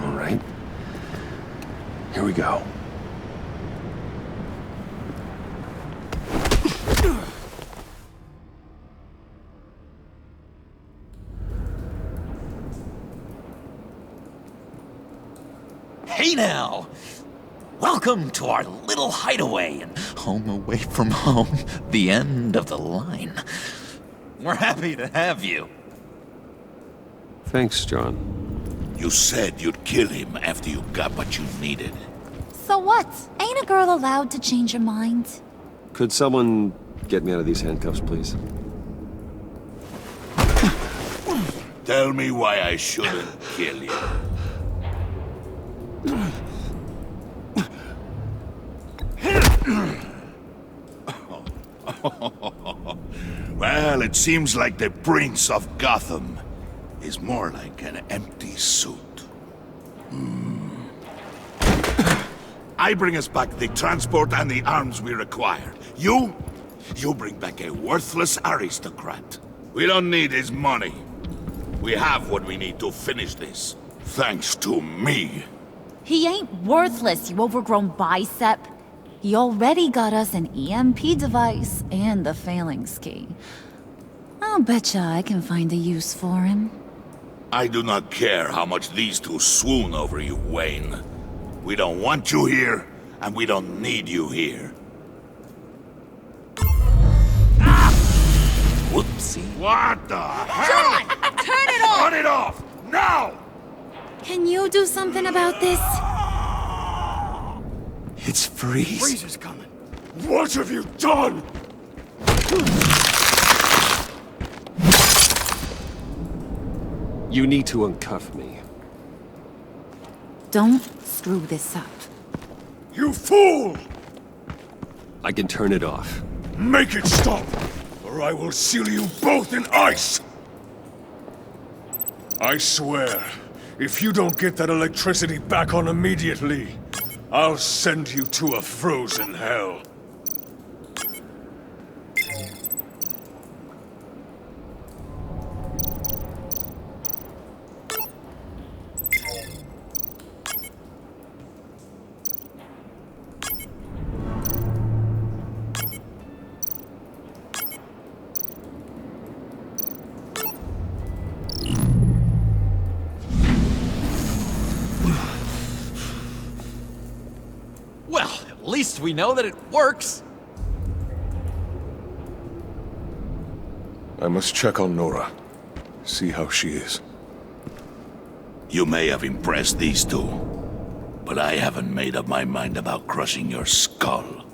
All right. Here we go. Hey now! Welcome to our little hideaway and home away from home, the end of the line. We're happy to have you. Thanks, John. You said you'd kill him after you got what you needed. So what? Ain't a girl allowed to change her mind? Could someone get me out of these handcuffs, please? Tell me why I shouldn't kill you. Well, it seems like the Prince of Gotham is more like an empty suit. I bring us back the transport and the arms we require. You bring back a worthless aristocrat. We don't need his money. We have what we need to finish this. Thanks to me. He ain't worthless, you overgrown bicep. He already got us an EMP device and the phalanx key. I'll betcha I can find a use for him. I do not care how much these two swoon over you, Wayne. We don't want you here, and we don't need you here. Whoopsie. What the hell? John! Turn it off! Turn it off! Now! Can you do something about this? It's Freeze. Freeze is coming. What have you done? You need to uncuff me. Don't screw this up. You fool! I can turn it off. Make it stop, or I will seal you both in ice! I swear, if you don't get that electricity back on immediately, I'll send you to a frozen hell. Well, at least we know that it works. I must check on Nora. See how she is. You may have impressed these two, but I haven't made up my mind about crushing your skull.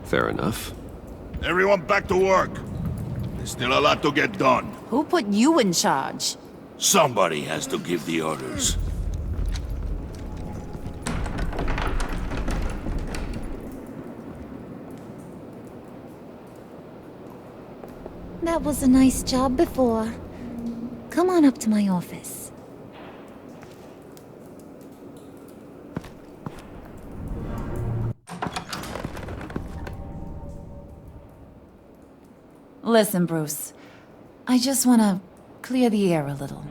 Fair enough. Everyone back to work. There's still a lot to get done. Who put you in charge? Somebody has to give the orders. That was a nice job before. Come on up to my office. Listen, Bruce. I just want to clear the air a little.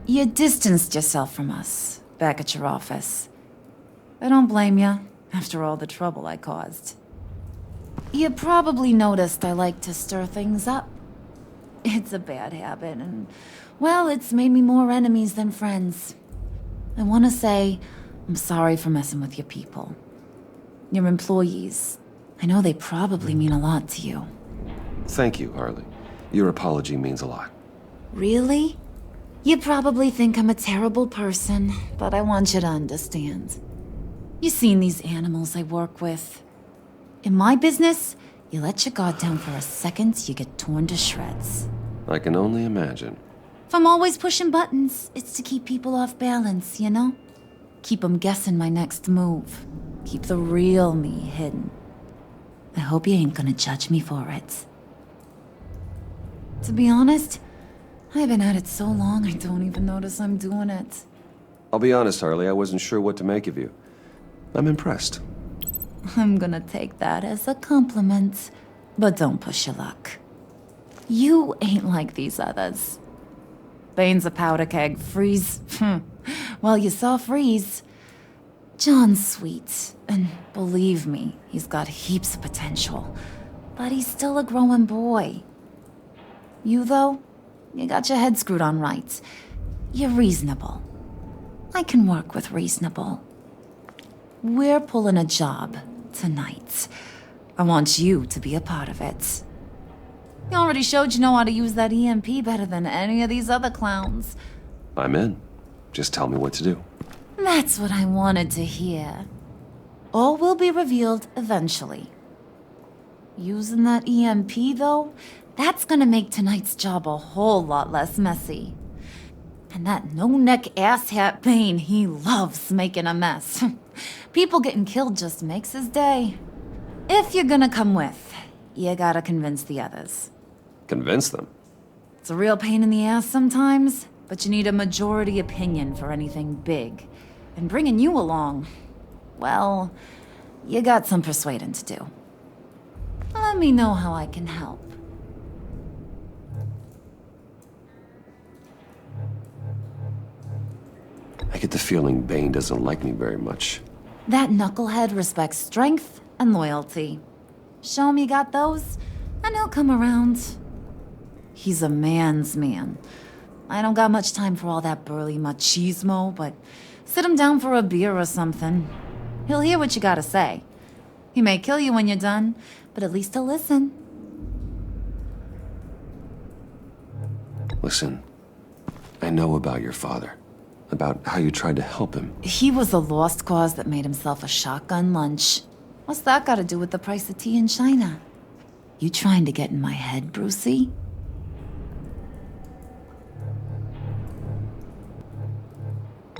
You distanced yourself from us back at your office. I don't blame you, after all the trouble I caused. You probably noticed I like to stir things up. It's a bad habit, and, well, it's made me more enemies than friends. I want to say I'm sorry for messing with your people. Your employees. I know they probably mean a lot to you. Thank you, Harley. Your apology means a lot. Really? You probably think I'm a terrible person, but I want you to understand. You've seen these animals I work with. In my business, you let your guard down for a second, you get torn to shreds. I can only imagine. If I'm always pushing buttons, it's to keep people off balance, you know? Keep them guessing my next move. Keep the real me hidden. I hope you ain't gonna judge me for it. To be honest, I've been at it so long I don't even notice I'm doing it. I'll be honest, Harley, I wasn't sure what to make of you. I'm impressed. I'm gonna take that as a compliment, but don't push your luck. You ain't like these others. Bane's a powder keg, Freeze. Well, you saw Freeze. John's sweet, and believe me, he's got heaps of potential. But he's still a growing boy. You, though, you got your head screwed on right. You're reasonable. I can work with reasonable. We're pulling a job tonight. I want you to be a part of it. You already showed you know how to use that EMP better than any of these other clowns. I'm in. Just tell me what to do. That's what I wanted to hear. All will be revealed eventually. Using that EMP, though, that's gonna make tonight's job a whole lot less messy. And that no-neck asshat Bane, he loves making a mess. People getting killed just makes his day. If you're gonna come with, you gotta convince the others. Convince them? It's a real pain in the ass sometimes, but you need a majority opinion for anything big. And bringing you along, well, you got some persuading to do. Let me know how I can help. I get the feeling Bane doesn't like me very much. That knucklehead respects strength and loyalty. Show him you got those, and he'll come around. He's a man's man. I don't got much time for all that burly machismo, but sit him down for a beer or something. He'll hear what you gotta say. He may kill you when you're done, but at least he'll listen. Listen, I know about your father. About how you tried to help him. He was a lost cause that made himself a shotgun lunch. What's that got to do with the price of tea in China? You trying to get in my head, Brucey?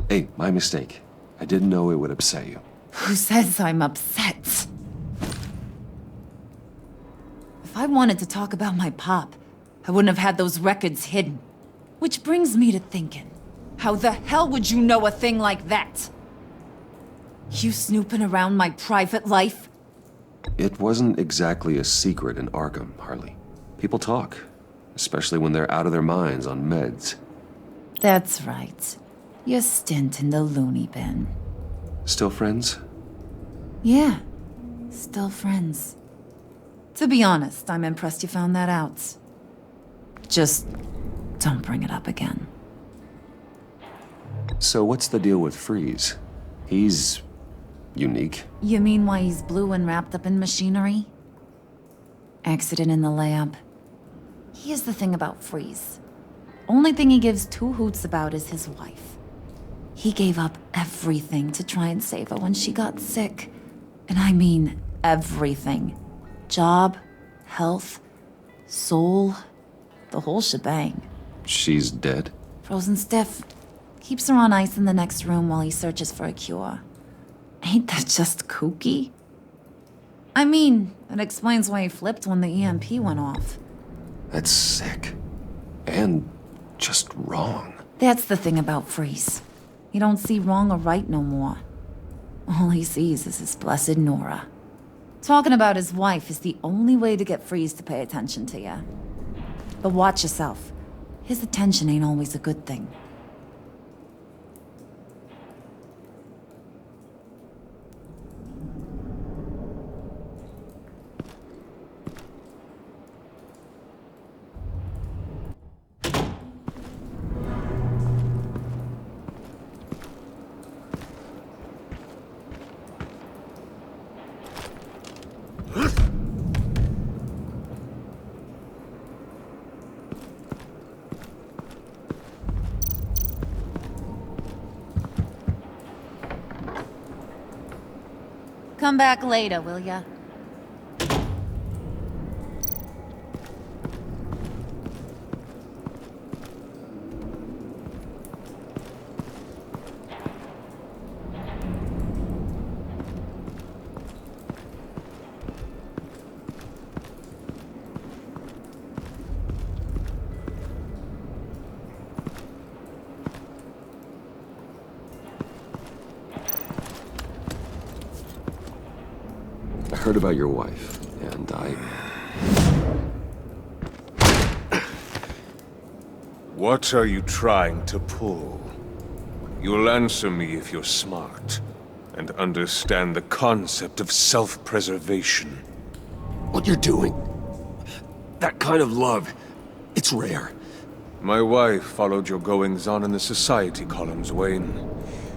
Hey, my mistake. I didn't know it would upset you. Who says I'm upset? If I wanted to talk about my pop, I wouldn't have had those records hidden. Which brings me to thinking. How the hell would you know a thing like that? You snooping around my private life? It wasn't exactly a secret in Arkham, Harley. People talk, especially when they're out of their minds on meds. That's right. Your stint in the loony bin. Still friends? Yeah, still friends. To be honest, I'm impressed you found that out. Just don't bring it up again. So what's the deal with Freeze? He's unique. You mean why he's blue and wrapped up in machinery? Accident in the lab. Here's the thing about Freeze. Only thing he gives two hoots about is his wife. He gave up everything to try and save her when she got sick. And I mean everything. Job, health, soul, the whole shebang. She's dead? Frozen stiff. Keeps her on ice in the next room while he searches for a cure. Ain't that just kooky? I mean, it explains why he flipped when the EMP went off. That's sick. And just wrong. That's the thing about Freeze. He don't see wrong or right no more. All he sees is his blessed Nora. Talking about his wife is the only way to get Freeze to pay attention to you. But watch yourself. His attention ain't always a good thing. Come back later, will ya? I heard about your wife, and What are you trying to pull? You'll answer me if you're smart, and understand the concept of self-preservation. What you're doing, that kind of love, it's rare. My wife followed your goings-on in the society columns, Wayne.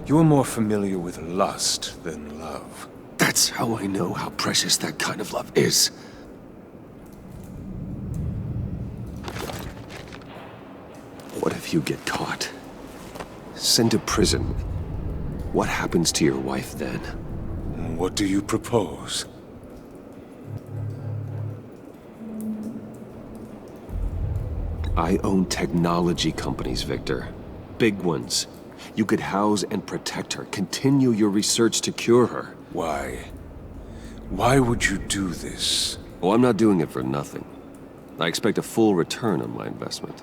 You are more familiar with lust than love. That's how I know how precious that kind of love is. What if you get caught? Sent to prison? What happens to your wife then? What do you propose? I own technology companies, Victor. Big ones. You could house and protect her, continue your research to cure her. Why? Why would you do this? Oh, I'm not doing it for nothing. I expect a full return on my investment.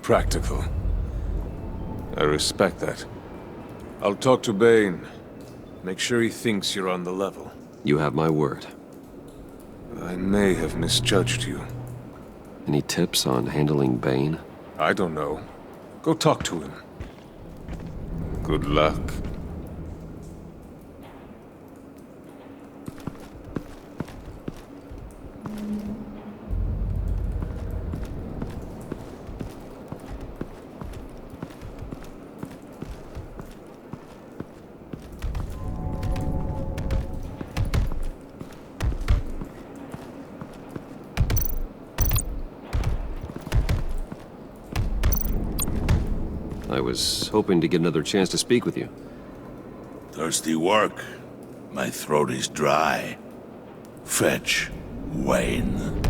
Practical. I respect that. I'll talk to Bane. Make sure he thinks you're on the level. You have my word. I may have misjudged you. Any tips on handling Bane? I don't know. Go talk to him. Good luck. I was hoping to get another chance to speak with you. Thirsty work. My throat is dry. Fetch, Wayne.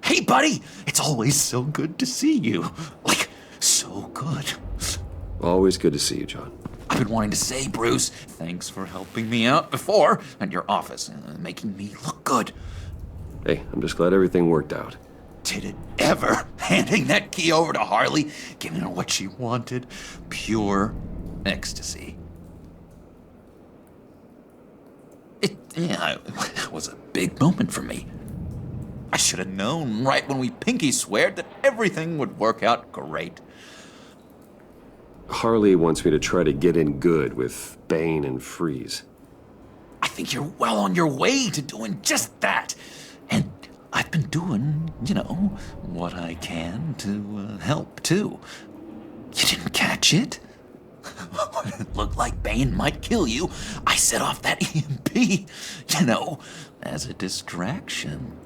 Hey, buddy! It's always so good to see you. Like, so good. Always good to see you, John. I've been wanting to say, Bruce, thanks for helping me out before at your office, making me look good. Hey, I'm just glad everything worked out. Did it ever? Handing that key over to Harley, giving her what she wanted. Pure ecstasy. Yeah, it was a big moment for me. I should have known right when we pinky sweared that everything would work out great. Harley wants me to try to get in good with Bane and Freeze. I think you're well on your way to doing just that. And I've been doing, what I can to help, too. You didn't catch it? When it looked like Bane might kill you, I set off that EMP, as a distraction.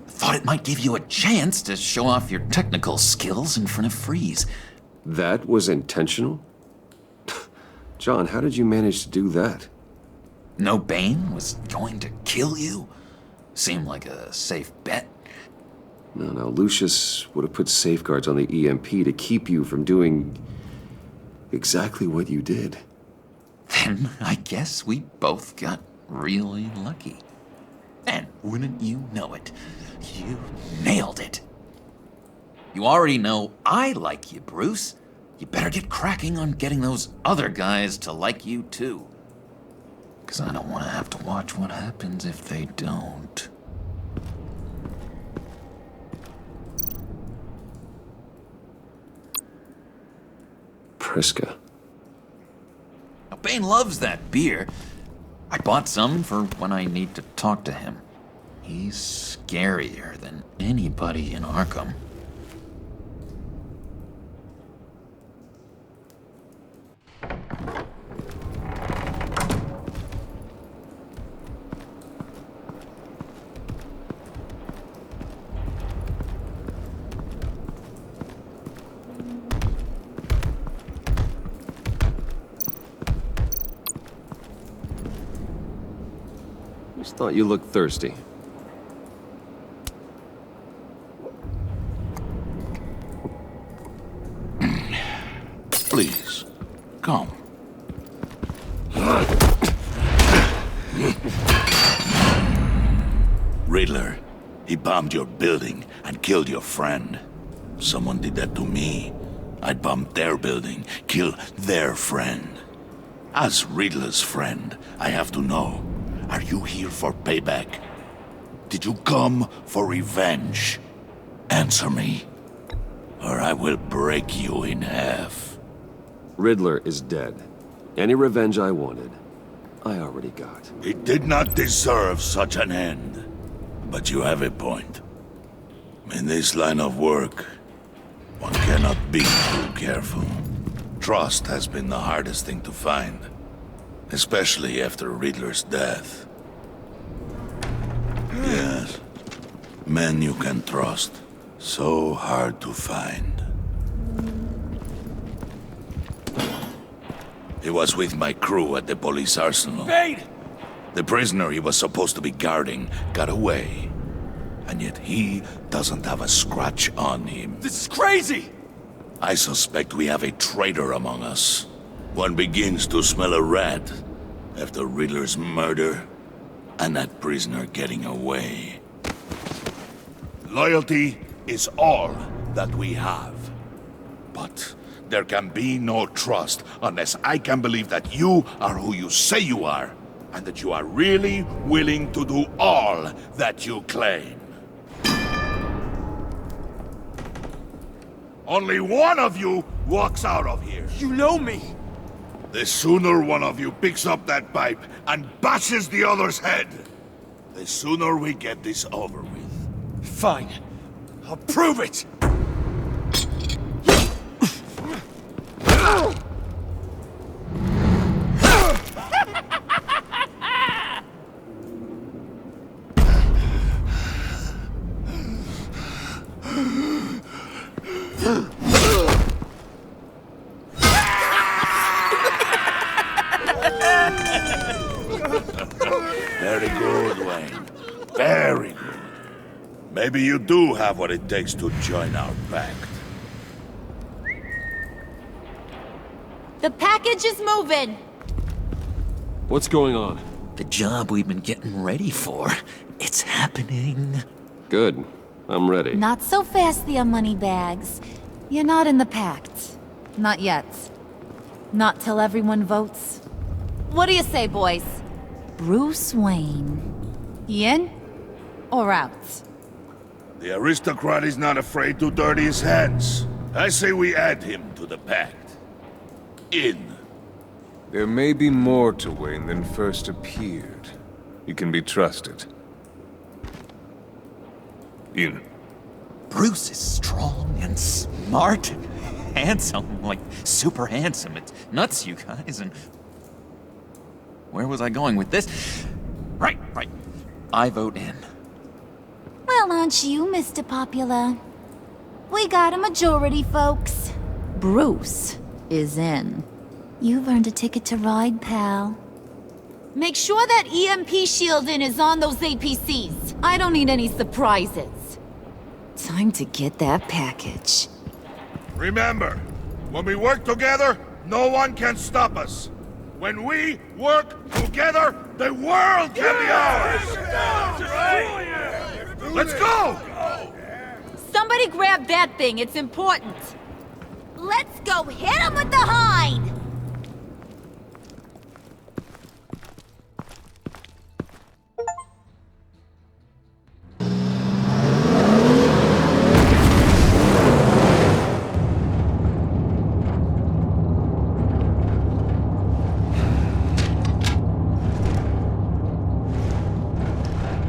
Thought it might give you a chance to show off your technical skills in front of Freeze. That was intentional? John, how did you manage to do that? No, Bane was going to kill you? Seemed like a safe bet. No, Lucius would have put safeguards on the EMP to keep you from doing exactly what you did. Then I guess we both got really lucky. And wouldn't you know it, you nailed it. You already know I like you, Bruce. You better get cracking on getting those other guys to like you, too. 'Cause I don't want to have to watch what happens if they don't. Priska. Now, Bane loves that beer. I bought some for when I need to talk to him. He's scarier than anybody in Arkham. Just thought you looked thirsty. Please, come. Riddler, he bombed your building and killed your friend. Someone did that to me. I'd bomb their building, kill their friend. As Riddler's friend, I have to know, are you here for payback? Did you come for revenge? Answer me, or I will break you in half. Riddler is dead. Any revenge I wanted, I already got. He did not deserve such an end. But you have a point. In this line of work, one cannot be too careful. Trust has been the hardest thing to find, especially after Riddler's death. Yes, men you can trust. So hard to find. He was with my crew at the police arsenal. Bane! The prisoner he was supposed to be guarding got away. And yet he doesn't have a scratch on him. This is crazy! I suspect we have a traitor among us. One begins to smell a rat after Riddler's murder and that prisoner getting away. Loyalty is all that we have. But there can be no trust unless I can believe that you are who you say you are, and that you are really willing to do all that you claim. Only one of you walks out of here. You know me! The sooner one of you picks up that pipe and bashes the other's head, the sooner we get this over with. Fine. I'll prove it! Very good, Wayne. Very good. Maybe you do have what it takes to join our pact. The package is moving. What's going on? The job we've been getting ready for. It's happening. Good. I'm ready. Not so fast, the money bags. You're not in the pact. Not yet. Not till everyone votes. What do you say, boys? Bruce Wayne. He in or out? The aristocrat is not afraid to dirty his hands. I say we add him to the pact. In. There may be more to Wayne than first appeared. He can be trusted. In. Bruce is strong and smart and handsome, like super handsome. It's nuts, you guys, and... Where was I going with this? Right. I vote in. Well, aren't you, Mr. Popular? We got a majority, folks. Bruce is in. You've earned a ticket to ride, pal. Make sure that EMP shielding is on those APCs. I don't need any surprises. Time to get that package. Remember, when we work together, no one can stop us. When we work together, the world can be ours! Let's go! Somebody grab that thing, it's important. Let's go hit him with the hind!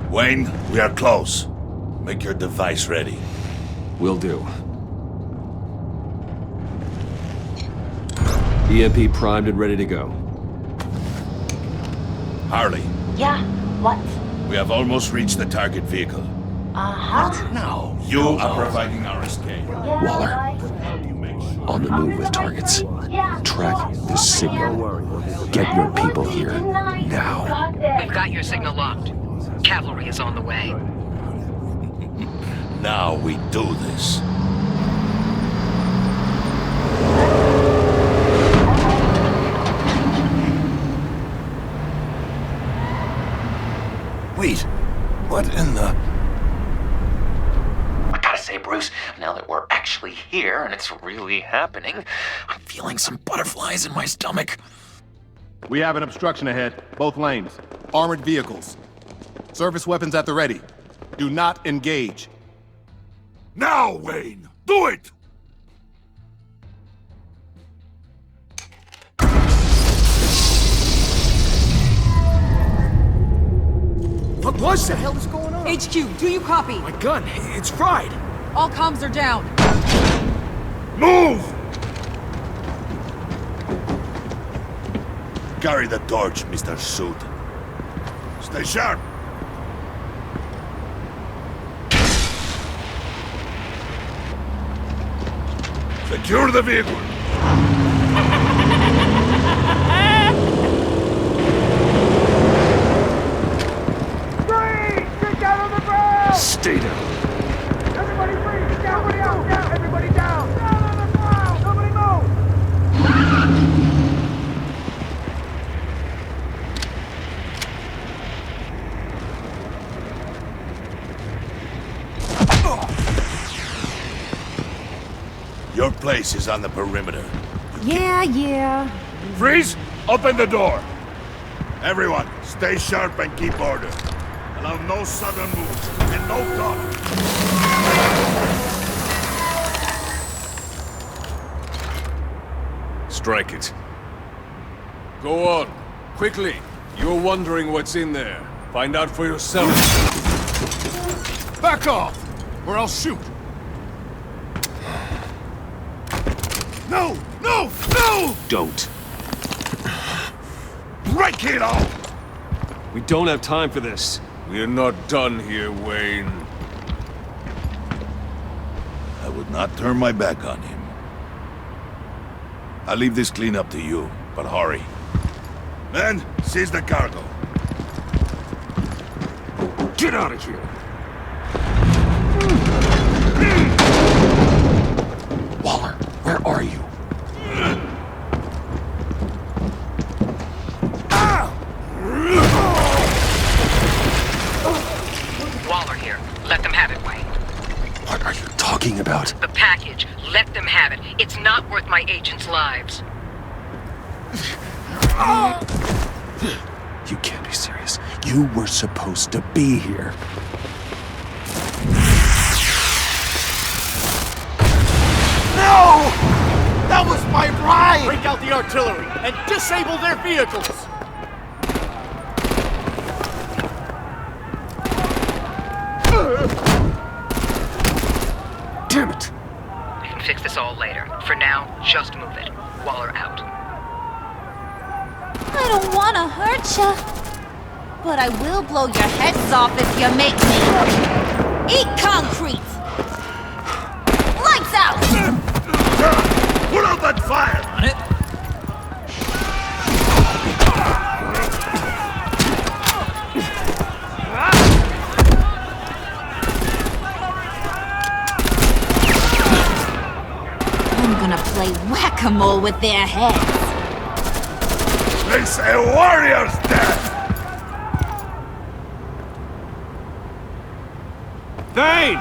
Wayne, we are close. Make your device ready. Will do. EMP primed and ready to go. Harley. Yeah, what? We have almost reached the target vehicle. Uh-huh. No. You are providing our escape. Waller. On the move with targets. Track the signal. Get your people here. Now. We've got your signal locked. Cavalry is on the way. Now we do this. Wait, what in the... I gotta say, Bruce, now that we're actually here and it's really happening, I'm feeling some butterflies in my stomach. We have an obstruction ahead, both lanes. Armored vehicles. Service weapons at the ready. Do not engage. Now, Wayne! Do it! What was that? What the hell is going on? HQ, do you copy? My gun, it's fried. All comms are down. Move! Carry the torch, Mr. Suit. Stay sharp. Secure the vehicle. Get down on the ground! Stay down. Everybody freeze! Down, everybody down! Down on the ground! Nobody move! Your place is on the perimeter. Yeah. Freeze! Open the door! Everyone, stay sharp and keep order. Allow no sudden moves and no talk. Strike it. Go on. Quickly. You're wondering what's in there. Find out for yourself. Back off, or I'll shoot. No! Don't. Break it all! We don't have time for this. We're not done here, Wayne. I would not turn my back on him. I'll leave this clean up to you, but hurry. Men, seize the cargo. Get out of here! Waller, where are you? Waller here. Let them have it, Wayne. What are you talking about? The package. Let them have it. It's not worth my agents' lives. You can't be serious. You were supposed to be here. No! That was my ride! Break out the artillery and disable their vehicles! Damn it! We can fix this all later. For now, just move it. Waller out. I don't want to hurt ya, but I will blow your heads off if you make me. Eat concrete! Lights out! Put out that fire! On it. I'm gonna play whack-a-mole with their heads. It's a warrior's death! Kane!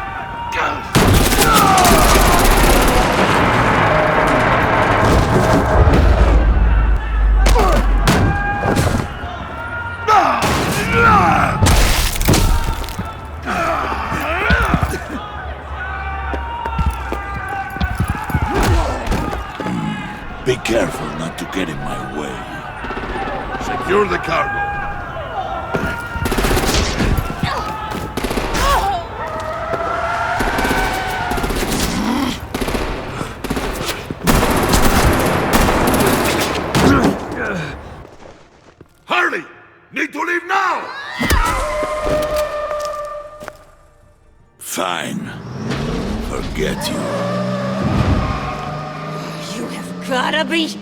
Be careful not to get in my way. Secure the cargo. Harley! Need to leave now! Fine. Forget you. You have gotta be...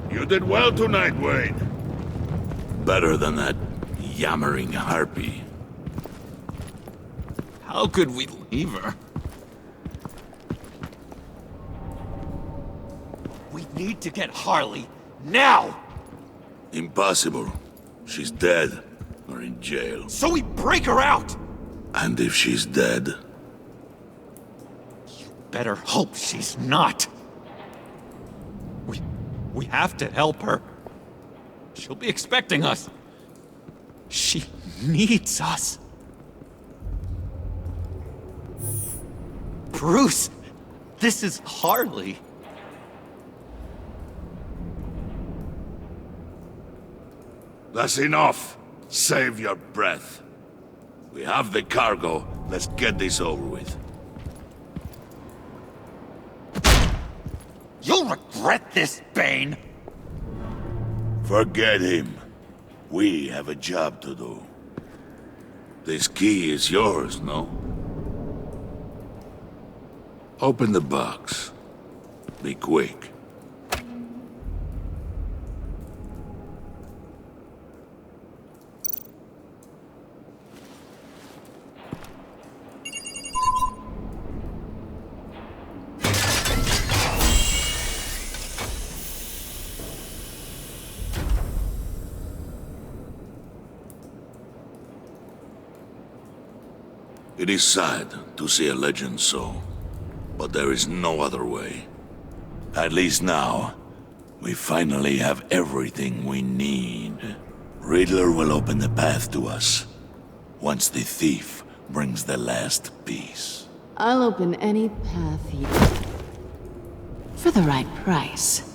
You did well tonight, Wayne. Better than that yammering harpy. How could we leave her? We need to get Harley, now! Impossible. She's dead, or in jail. So we break her out! And if she's dead? Better hope she's not. We have to help her. She'll be expecting us. She needs us. Bruce, this is Harley. That's enough. Save your breath. We have the cargo. Let's get this over with. You'll regret this, Bane! Forget him. We have a job to do. This key is yours, no? Open the box. Be quick. It is sad to see a legend so, but there is no other way. At least now, we finally have everything we need. Riddler will open the path to us, once the thief brings the last piece. I'll open any path you... for the right price.